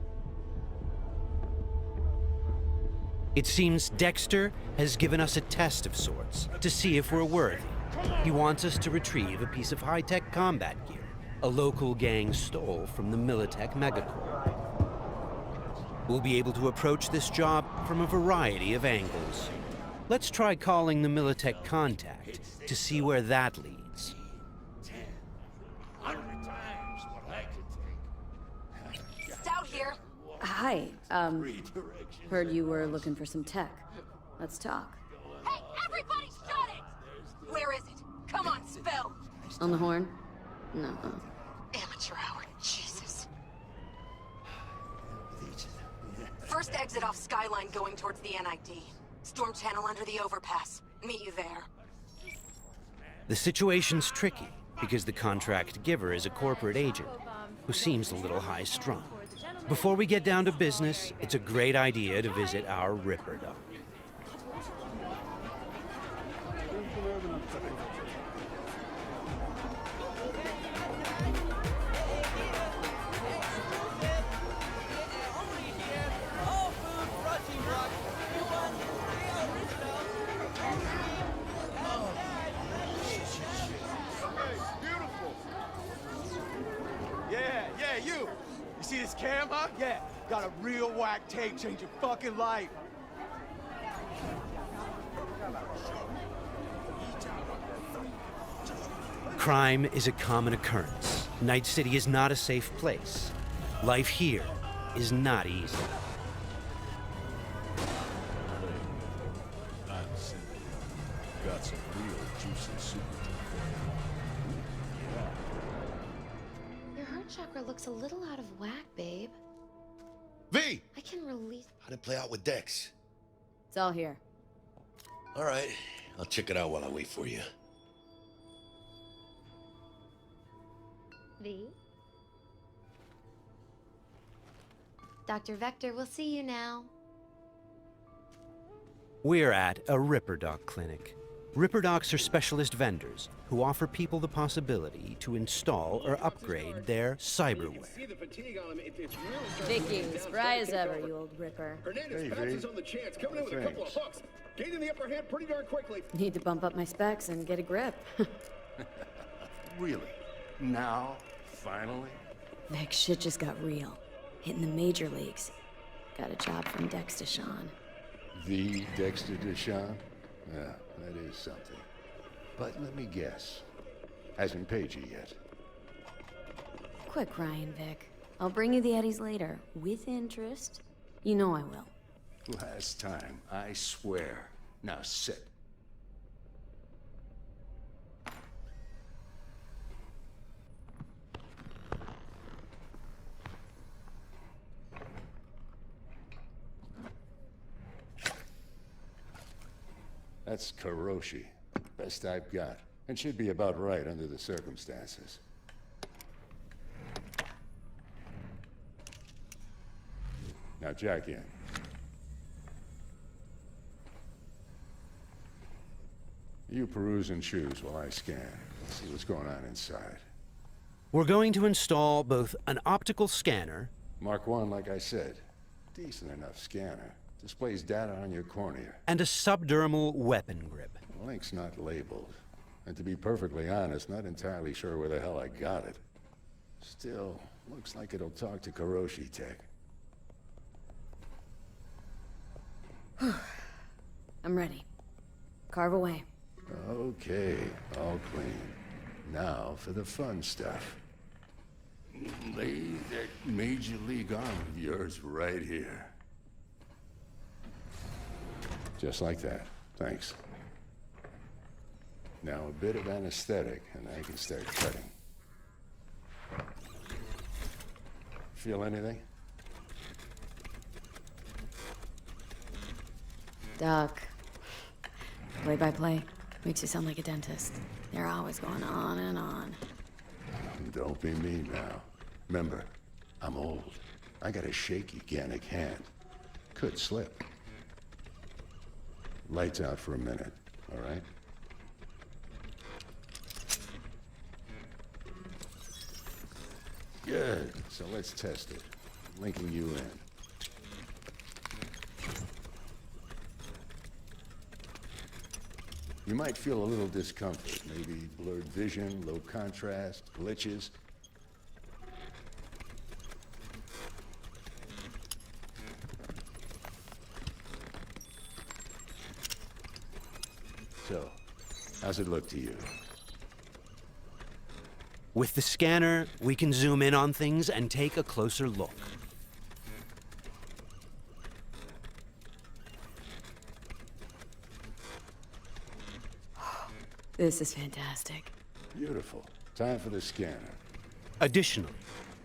It seems Dexter has given us a test of sorts to see if we're worthy. He wants us to retrieve a piece of high-tech combat gear a local gang stole from the Militech megacorp. We'll be able to approach this job from a variety of angles. Let's try calling the Militech contact to see where that leads. 100 times what I could take. Stout here. Hi, heard you were looking for some tech. Let's talk. Hey, everybody shut it! Where is it? Come on, spill! On the horn? No. Amateur hour, Jesus. First exit off Skyline going towards the NID. Storm channel under the overpass. Meet you there. The situation's tricky because the contract giver is a corporate agent who seems a little high-strung. Before we get down to business, it's a great idea to visit our Ripper Dock. Yeah, you! You see this cam, huh? Yeah, got a real whack tape, change your fucking life. Crime is a common occurrence. Night City is not a safe place. Life here is not easy. Got some real juicy soup. Your heart chakra looks a little out of whack, babe. V! I can release... How'd it play out with Dex? It's all here. All right, I'll check it out while I wait for you. V? Dr. Vector, we'll see you now. We're at a Ripper Dock clinic. Ripper Docks are specialist vendors who offer people the possibility to install or upgrade their cyberware. Vicky, spry as ever, you old Ripper. Hernandez pounces on the chance, coming in with a couple of hooks. Gaining the upper hand pretty darn quickly. Need to bump up my specs and get a grip. Really? Now? Finally? Vic, shit just got real. Hitting the major leagues. Got a job from Dex Deshawn. The Dexter Deshawn? Yeah, that is something. But let me guess. Hasn't paid you yet. Quit crying, Vic. I'll bring you the eddies later, with interest. You know I will. Last time, I swear. Now sit. That's Karoshi. Best I've got. And should be about right under the circumstances. Now jack in. You peruse and choose while I scan. See what's going on inside. We're going to install both an optical scanner... Mark 1, like I said. Decent enough scanner. Displays data on your cornea. And a subdermal weapon grip. The link's not labeled. And to be perfectly honest, not entirely sure where the hell I got it. Still, looks like it'll talk to Karoshi Tech. I'm ready. Carve away. Okay, all clean. Now for the fun stuff. Lay that Major League arm of yours right here. Just like that. Thanks. Now a bit of anesthetic, and I can start cutting. Feel anything? Doc. Play-by-play. Makes you sound like a dentist. They're always going on and on. Don't be me now. Remember, I'm old. I got a shaky Gannic hand. Could slip. Lights out for a minute, all right? Good. So let's test it. Linking you in. You might feel a little discomfort, maybe blurred vision, low contrast, glitches. So, how's it look to you? With the scanner, we can zoom in on things and take a closer look. This is fantastic. Beautiful. Time for the scanner. Additionally,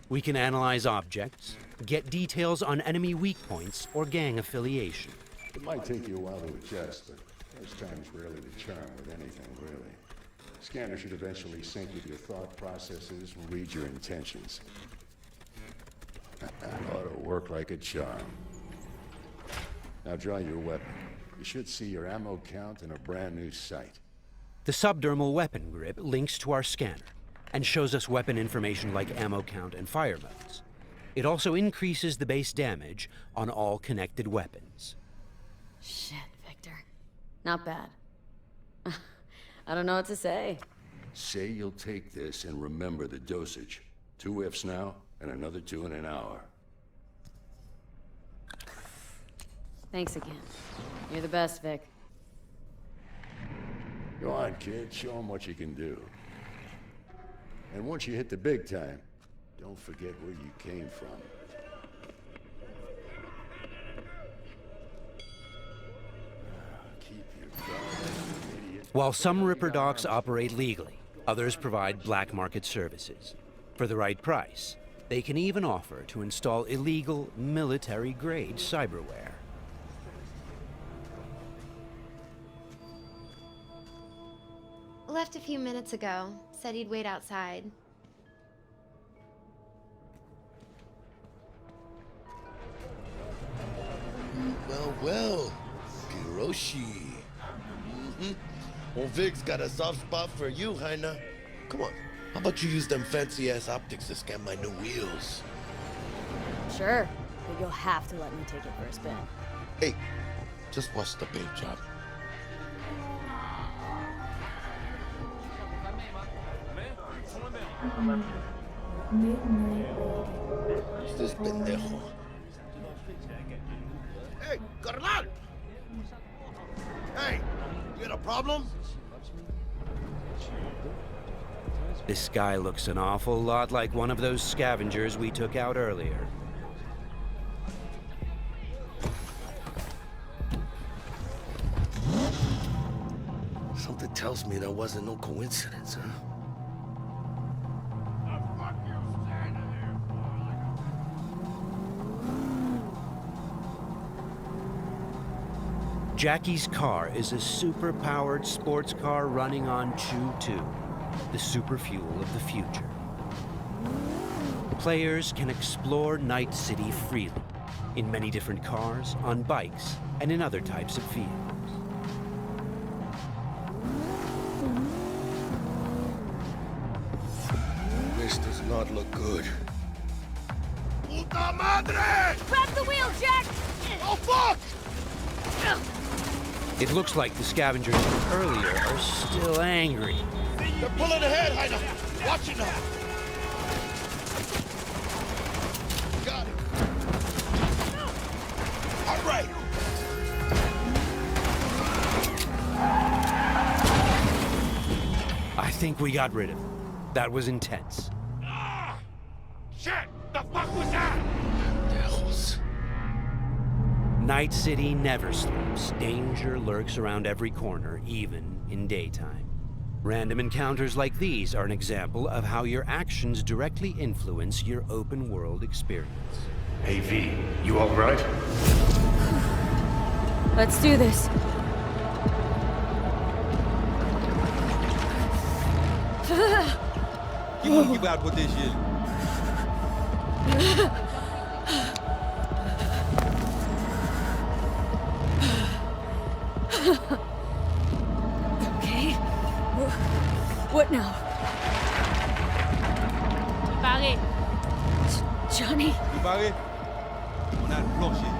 we can analyze objects, get details on enemy weak points or gang affiliation. It might take you a while to adjust, but first time's rarely the charm with anything, really. Scanner should eventually sync with your thought processes and read your intentions. Ought to work like a charm. Now draw your weapon. You should see your ammo count in a brand new sight. The subdermal weapon grip links to our scanner and shows us weapon information like ammo count and fire modes. It also increases the base damage on all connected weapons. Shit, Victor. Not bad. I don't know what to say. Say you'll take this and remember the dosage. 2 whiffs now, and another 2 in an hour. Thanks again. You're the best, Vic. Go on, kid. Show them what you can do. And once you hit the big time, don't forget where you came from. Keep your guard, idiot. While some Ripper Docs operate legally, others provide black market services. For the right price, they can even offer to install illegal, military-grade cyberware. Left a few minutes ago. Said he'd wait outside. Well, well. Kiroshi. Old Vic's got a soft spot for you, Heina. Come on. How about you use them fancy-ass optics to scan my new wheels? Sure, but you'll have to let me take it for a spin. Hey, just watch the paint job. Who's this pendejo? Hey, carnal! Hey, you got a problem? This guy looks an awful lot like one of those scavengers we took out earlier. Something tells me that wasn't no coincidence, huh? Jackie's car is a super-powered sports car running on Chew-2, the super fuel of the future. Players can explore Night City freely, in many different cars, on bikes, and in other types of vehicles. This does not look good. Puta madre! Grab the wheel, Jack! Oh, fuck! It looks like the scavengers from earlier are still angry. They're pulling ahead, Heina! Watch it now! Got it! All right! I think we got rid of him. That was intense. Shit! The fuck was that? Devils. Night City never sleeps. Danger lurks around every corner, even in daytime. Random encounters like these are an example of how your actions directly influence your open world experience. Hey V, you alright? Let's do this. Keep out with this shit. Okay. What now? Barré. Johnny? You barré? On a le plancher.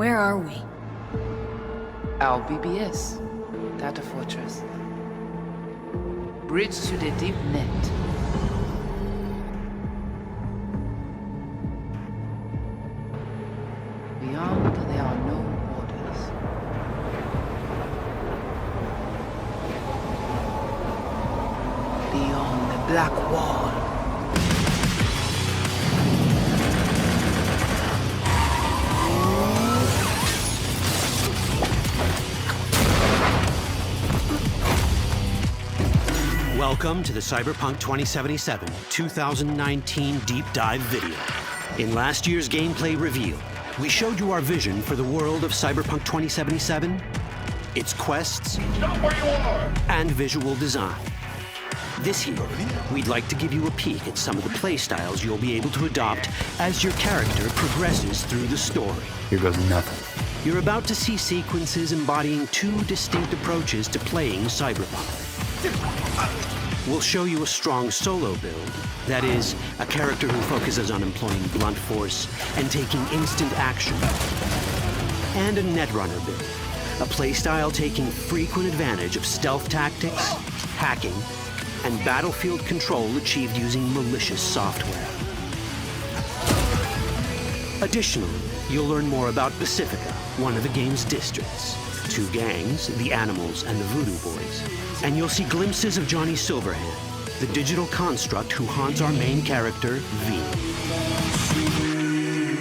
Where are we? Our BBS, Data Fortress. Bridge to the deep net. Beyond, there are no borders. Beyond the black wall. Welcome to the Cyberpunk 2077 2019 Deep Dive video. In last year's gameplay reveal, we showed you our vision for the world of Cyberpunk 2077, its quests, and visual design. This year, we'd like to give you a peek at some of the playstyles you'll be able to adopt as your character progresses through the story. Here goes nothing. You're about to see sequences embodying two distinct approaches to playing Cyberpunk. We'll show you a strong solo build, that is, a character who focuses on employing blunt force and taking instant action, and a netrunner build, a playstyle taking frequent advantage of stealth tactics, hacking, and battlefield control achieved using malicious software. Additionally, you'll learn more about Pacifica, one of the game's districts, two gangs, the Animals and the Voodoo Boys, and you'll see glimpses of Johnny Silverhand, the digital construct who haunts our main character, V.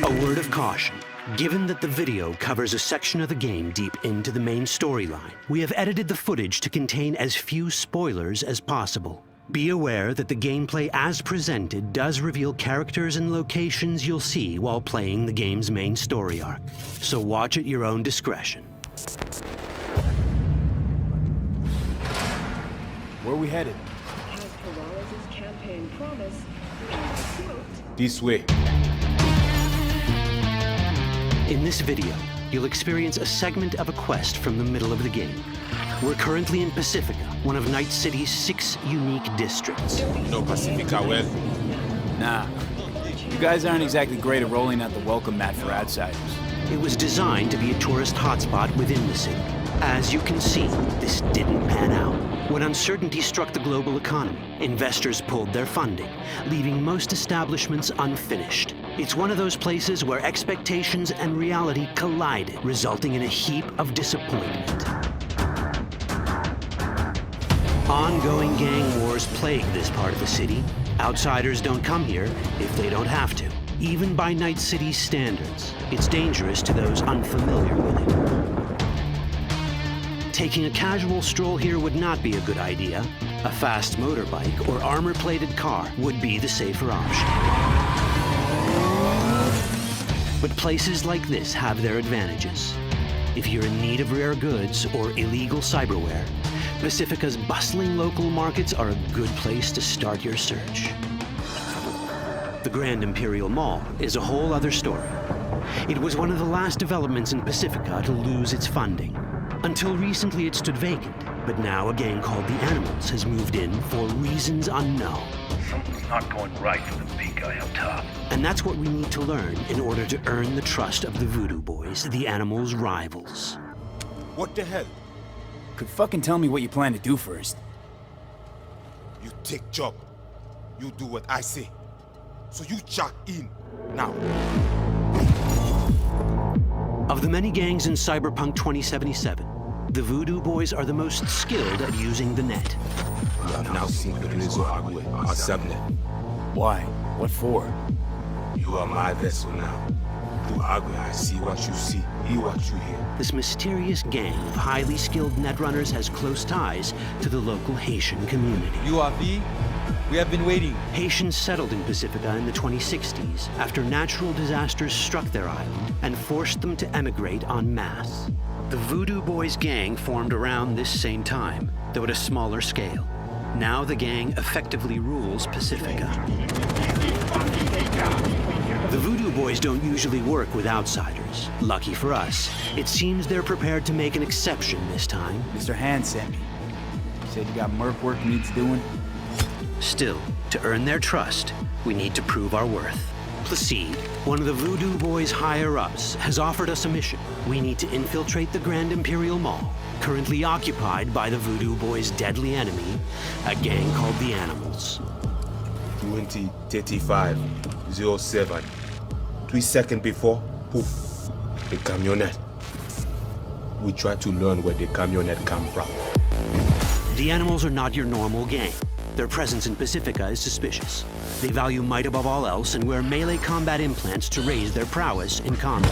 A word of caution. Given that the video covers a section of the game deep into the main storyline, we have edited the footage to contain as few spoilers as possible. Be aware that the gameplay as presented does reveal characters and locations you'll see while playing the game's main story arc. So watch at your own discretion. Where are we headed? As Peralez's campaign promise, This way. In this video, you'll experience a segment of a quest from the middle of the game. We're currently in Pacifica, one of Night City's 6 unique districts. No Pacifica well? Nah. You guys aren't exactly great at rolling out the welcome mat for outsiders. It was designed to be a tourist hotspot within the city. As you can see, this didn't pan out. When uncertainty struck the global economy, investors pulled their funding, leaving most establishments unfinished. It's one of those places where expectations and reality collided, resulting in a heap of disappointment. Ongoing gang wars plague this part of the city. Outsiders don't come here if they don't have to. Even by Night City's standards, it's dangerous to those unfamiliar with it. Taking a casual stroll here would not be a good idea. A fast motorbike or armor-plated car would be the safer option. But places like this have their advantages. If you're in need of rare goods or illegal cyberware, Pacifica's bustling local markets are a good place to start your search. The Grand Imperial Mall is a whole other story. It was one of the last developments in Pacifica to lose its funding. Until recently it stood vacant, but now a gang called the Animals has moved in for reasons unknown. Something's not going right for the big guy up top. And that's what we need to learn in order to earn the trust of the Voodoo Boys, the Animals' rivals. What the hell? Could fucking tell me what you plan to do first. You take job. You do what I say. So you check in now. Of the many gangs in Cyberpunk 2077, the Voodoo Boys are the most skilled at using the net. You have now seen the Rizzo Agwe, our subnet. Why? What for? You are my vessel now. Through Agwe, I see what you see, hear what you hear. This mysterious gang of highly skilled netrunners has close ties to the local Haitian community. You are V? We have been waiting. Haitians settled in Pacifica in the 2060s after natural disasters struck their island and forced them to emigrate en masse. The Voodoo Boys gang formed around this same time, though at a smaller scale. Now the gang effectively rules Pacifica. The Voodoo Boys don't usually work with outsiders. Lucky for us, it seems they're prepared to make an exception this time. Mr. Hand sent me. Said you got merc work needs doing. Still, to earn their trust, we need to prove our worth. Placide, one of the Voodoo Boys' higher-ups, has offered us a mission. We need to infiltrate the Grand Imperial Mall, currently occupied by the Voodoo Boys' deadly enemy, a gang called the Animals. 20:35:07. 3 seconds before, poof, the camionette. We try to learn where the camionette come from. The Animals are not your normal gang. Their presence in Pacifica is suspicious. They value might above all else and wear melee combat implants to raise their prowess in combat.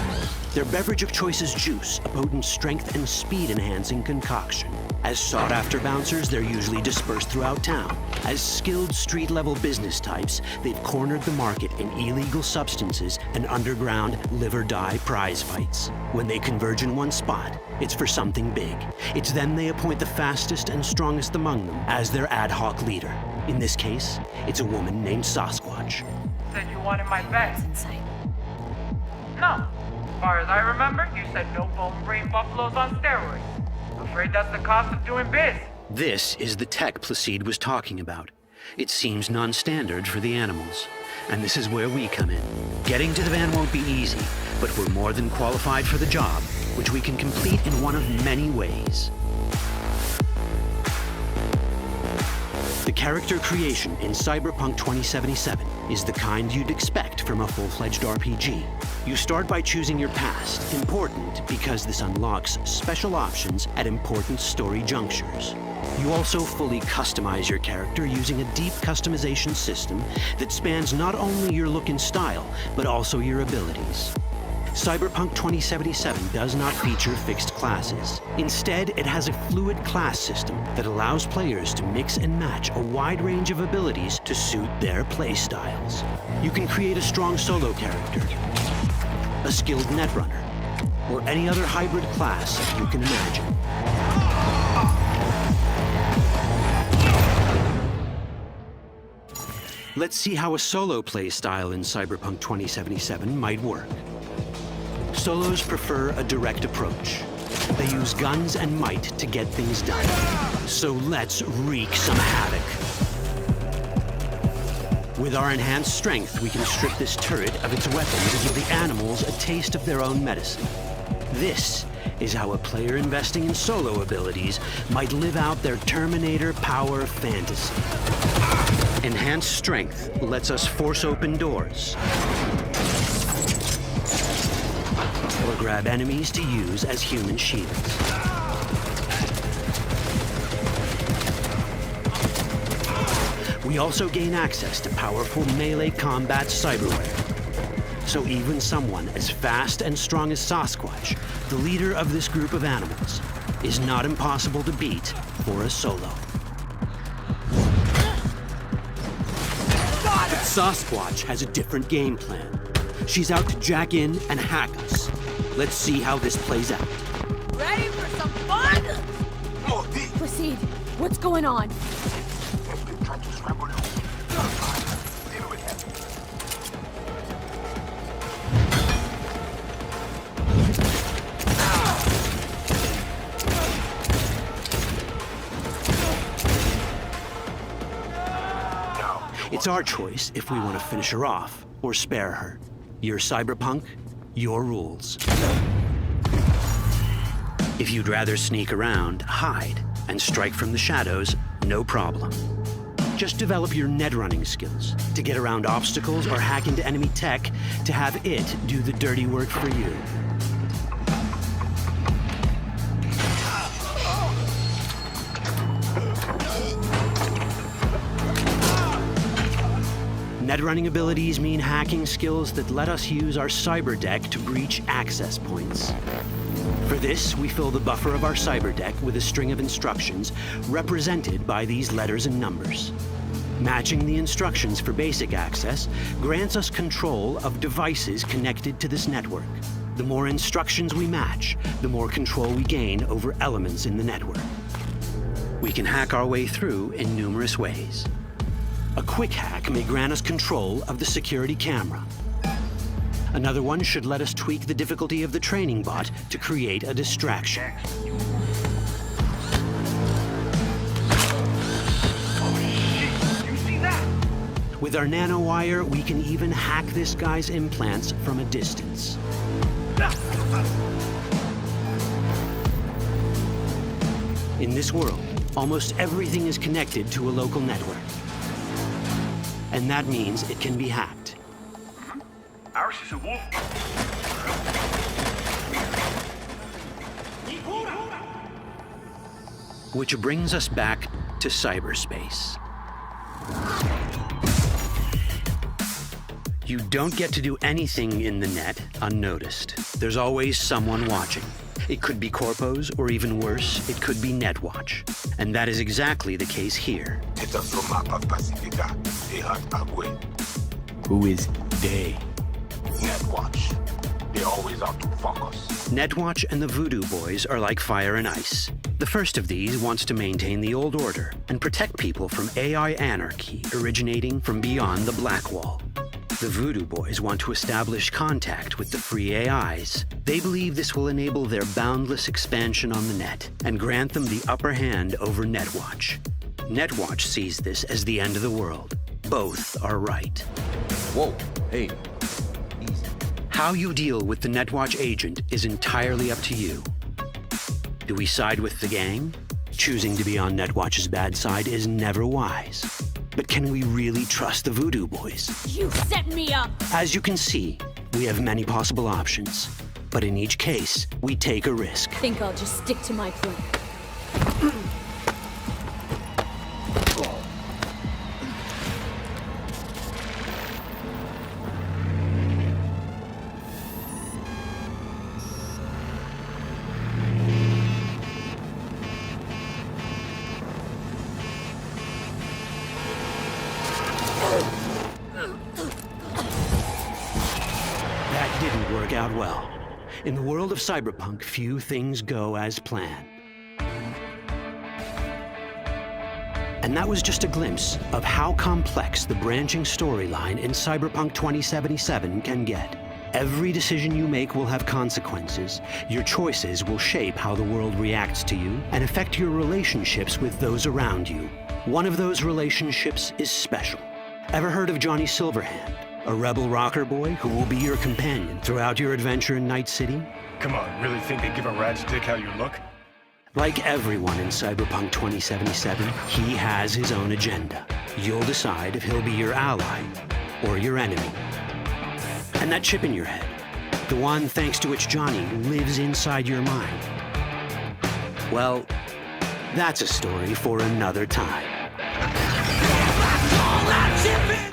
Their beverage of choice is juice, a potent strength and speed-enhancing concoction. As sought-after bouncers, they're usually dispersed throughout town. As skilled street-level business types, they've cornered the market in illegal substances and underground live-or-die prize fights. When they converge in one spot, it's for something big. It's then they appoint the fastest and strongest among them as their ad hoc leader. In this case, it's a woman named Sasquatch. Said you wanted my bed. Inside. No. As far as I remember, you said no bone brain buffaloes on steroids. Afraid that's the cost of doing biz. This is the tech Placide was talking about. It seems non-standard for the Animals. And this is where we come in. Getting to the van won't be easy, but we're more than qualified for the job, which we can complete in one of many ways. The character creation in Cyberpunk 2077 is the kind you'd expect from a full-fledged RPG. You start by choosing your past, important because this unlocks special options at important story junctures. You also fully customize your character using a deep customization system that spans not only your look and style, but also your abilities. Cyberpunk 2077 does not feature fixed classes. Instead, it has a fluid class system that allows players to mix and match a wide range of abilities to suit their playstyles. You can create a strong solo character, a skilled netrunner, or any other hybrid class you can imagine. Let's see how a solo playstyle in Cyberpunk 2077 might work. Solos prefer a direct approach. They use guns and might to get things done. So let's wreak some havoc. With our enhanced strength, we can strip this turret of its weapons and give the Animals a taste of their own medicine. This is how a player investing in solo abilities might live out their Terminator power fantasy. Enhanced strength lets us force open doors, or grab enemies to use as human shields. We also gain access to powerful melee combat cyberware. So even someone as fast and strong as Sasquatch, the leader of this group of animals, is not impossible to beat for a solo. But Sasquatch has a different game plan. She's out to jack in and hack us. Let's see how this plays out. Ready for some fun? Proceed. What's going on? It's our choice if we want to finish her off or spare her. You're Cyberpunk, your rules. If you'd rather sneak around, hide, and strike from the shadows, no problem. Just develop your netrunning skills to get around obstacles or hack into enemy tech to have it do the dirty work for you. Netrunning abilities mean hacking skills that let us use our cyber deck to breach access points. For this, we fill the buffer of our cyber deck with a string of instructions represented by these letters and numbers. Matching the instructions for basic access grants us control of devices connected to this network. The more instructions we match, the more control we gain over elements in the network. We can hack our way through in numerous ways. A quick hack may grant us control of the security camera. Another one should let us tweak the difficulty of the training bot to create a distraction. With our nanowire, we can even hack this guy's implants from a distance. In this world, almost everything is connected to a local network. And that means it can be hacked. Ours is a wolf. Which brings us back to cyberspace. You don't get to do anything in the net unnoticed. There's always someone watching. It could be corpos, or even worse, it could be Netwatch. And that is exactly the case here. Who is they? Netwatch. They always out to fuck us. Netwatch and the Voodoo Boys are like fire and ice. The first of these wants to maintain the old order and protect people from AI anarchy originating from beyond the Black Wall. The Voodoo Boys want to establish contact with the free AIs. They believe this will enable their boundless expansion on the net and grant them the upper hand over Netwatch. Netwatch sees this as the end of the world. Both are right. Whoa, hey. How you deal with the Netwatch agent is entirely up to you. Do we side with the gang? Choosing to be on Netwatch's bad side is never wise. But can we really trust the Voodoo Boys? You set me up! As you can see, we have many possible options. But in each case, we take a risk. Think I'll just stick to my plan. Out well. In the world of Cyberpunk, few things go as planned. And that was just a glimpse of how complex the branching storyline in Cyberpunk 2077 can get. Every decision you make will have consequences. Your choices will shape how the world reacts to you and affect your relationships with those around you. One of those relationships is special. Ever heard of Johnny Silverhand? A rebel rocker boy who will be your companion throughout your adventure in Night City? Come on, really think they give a rat's dick how you look? Like everyone in Cyberpunk 2077, he has his own agenda. You'll decide if he'll be your ally or your enemy. And that chip in your head, the one thanks to which Johnny lives inside your mind, well, that's a story for another time.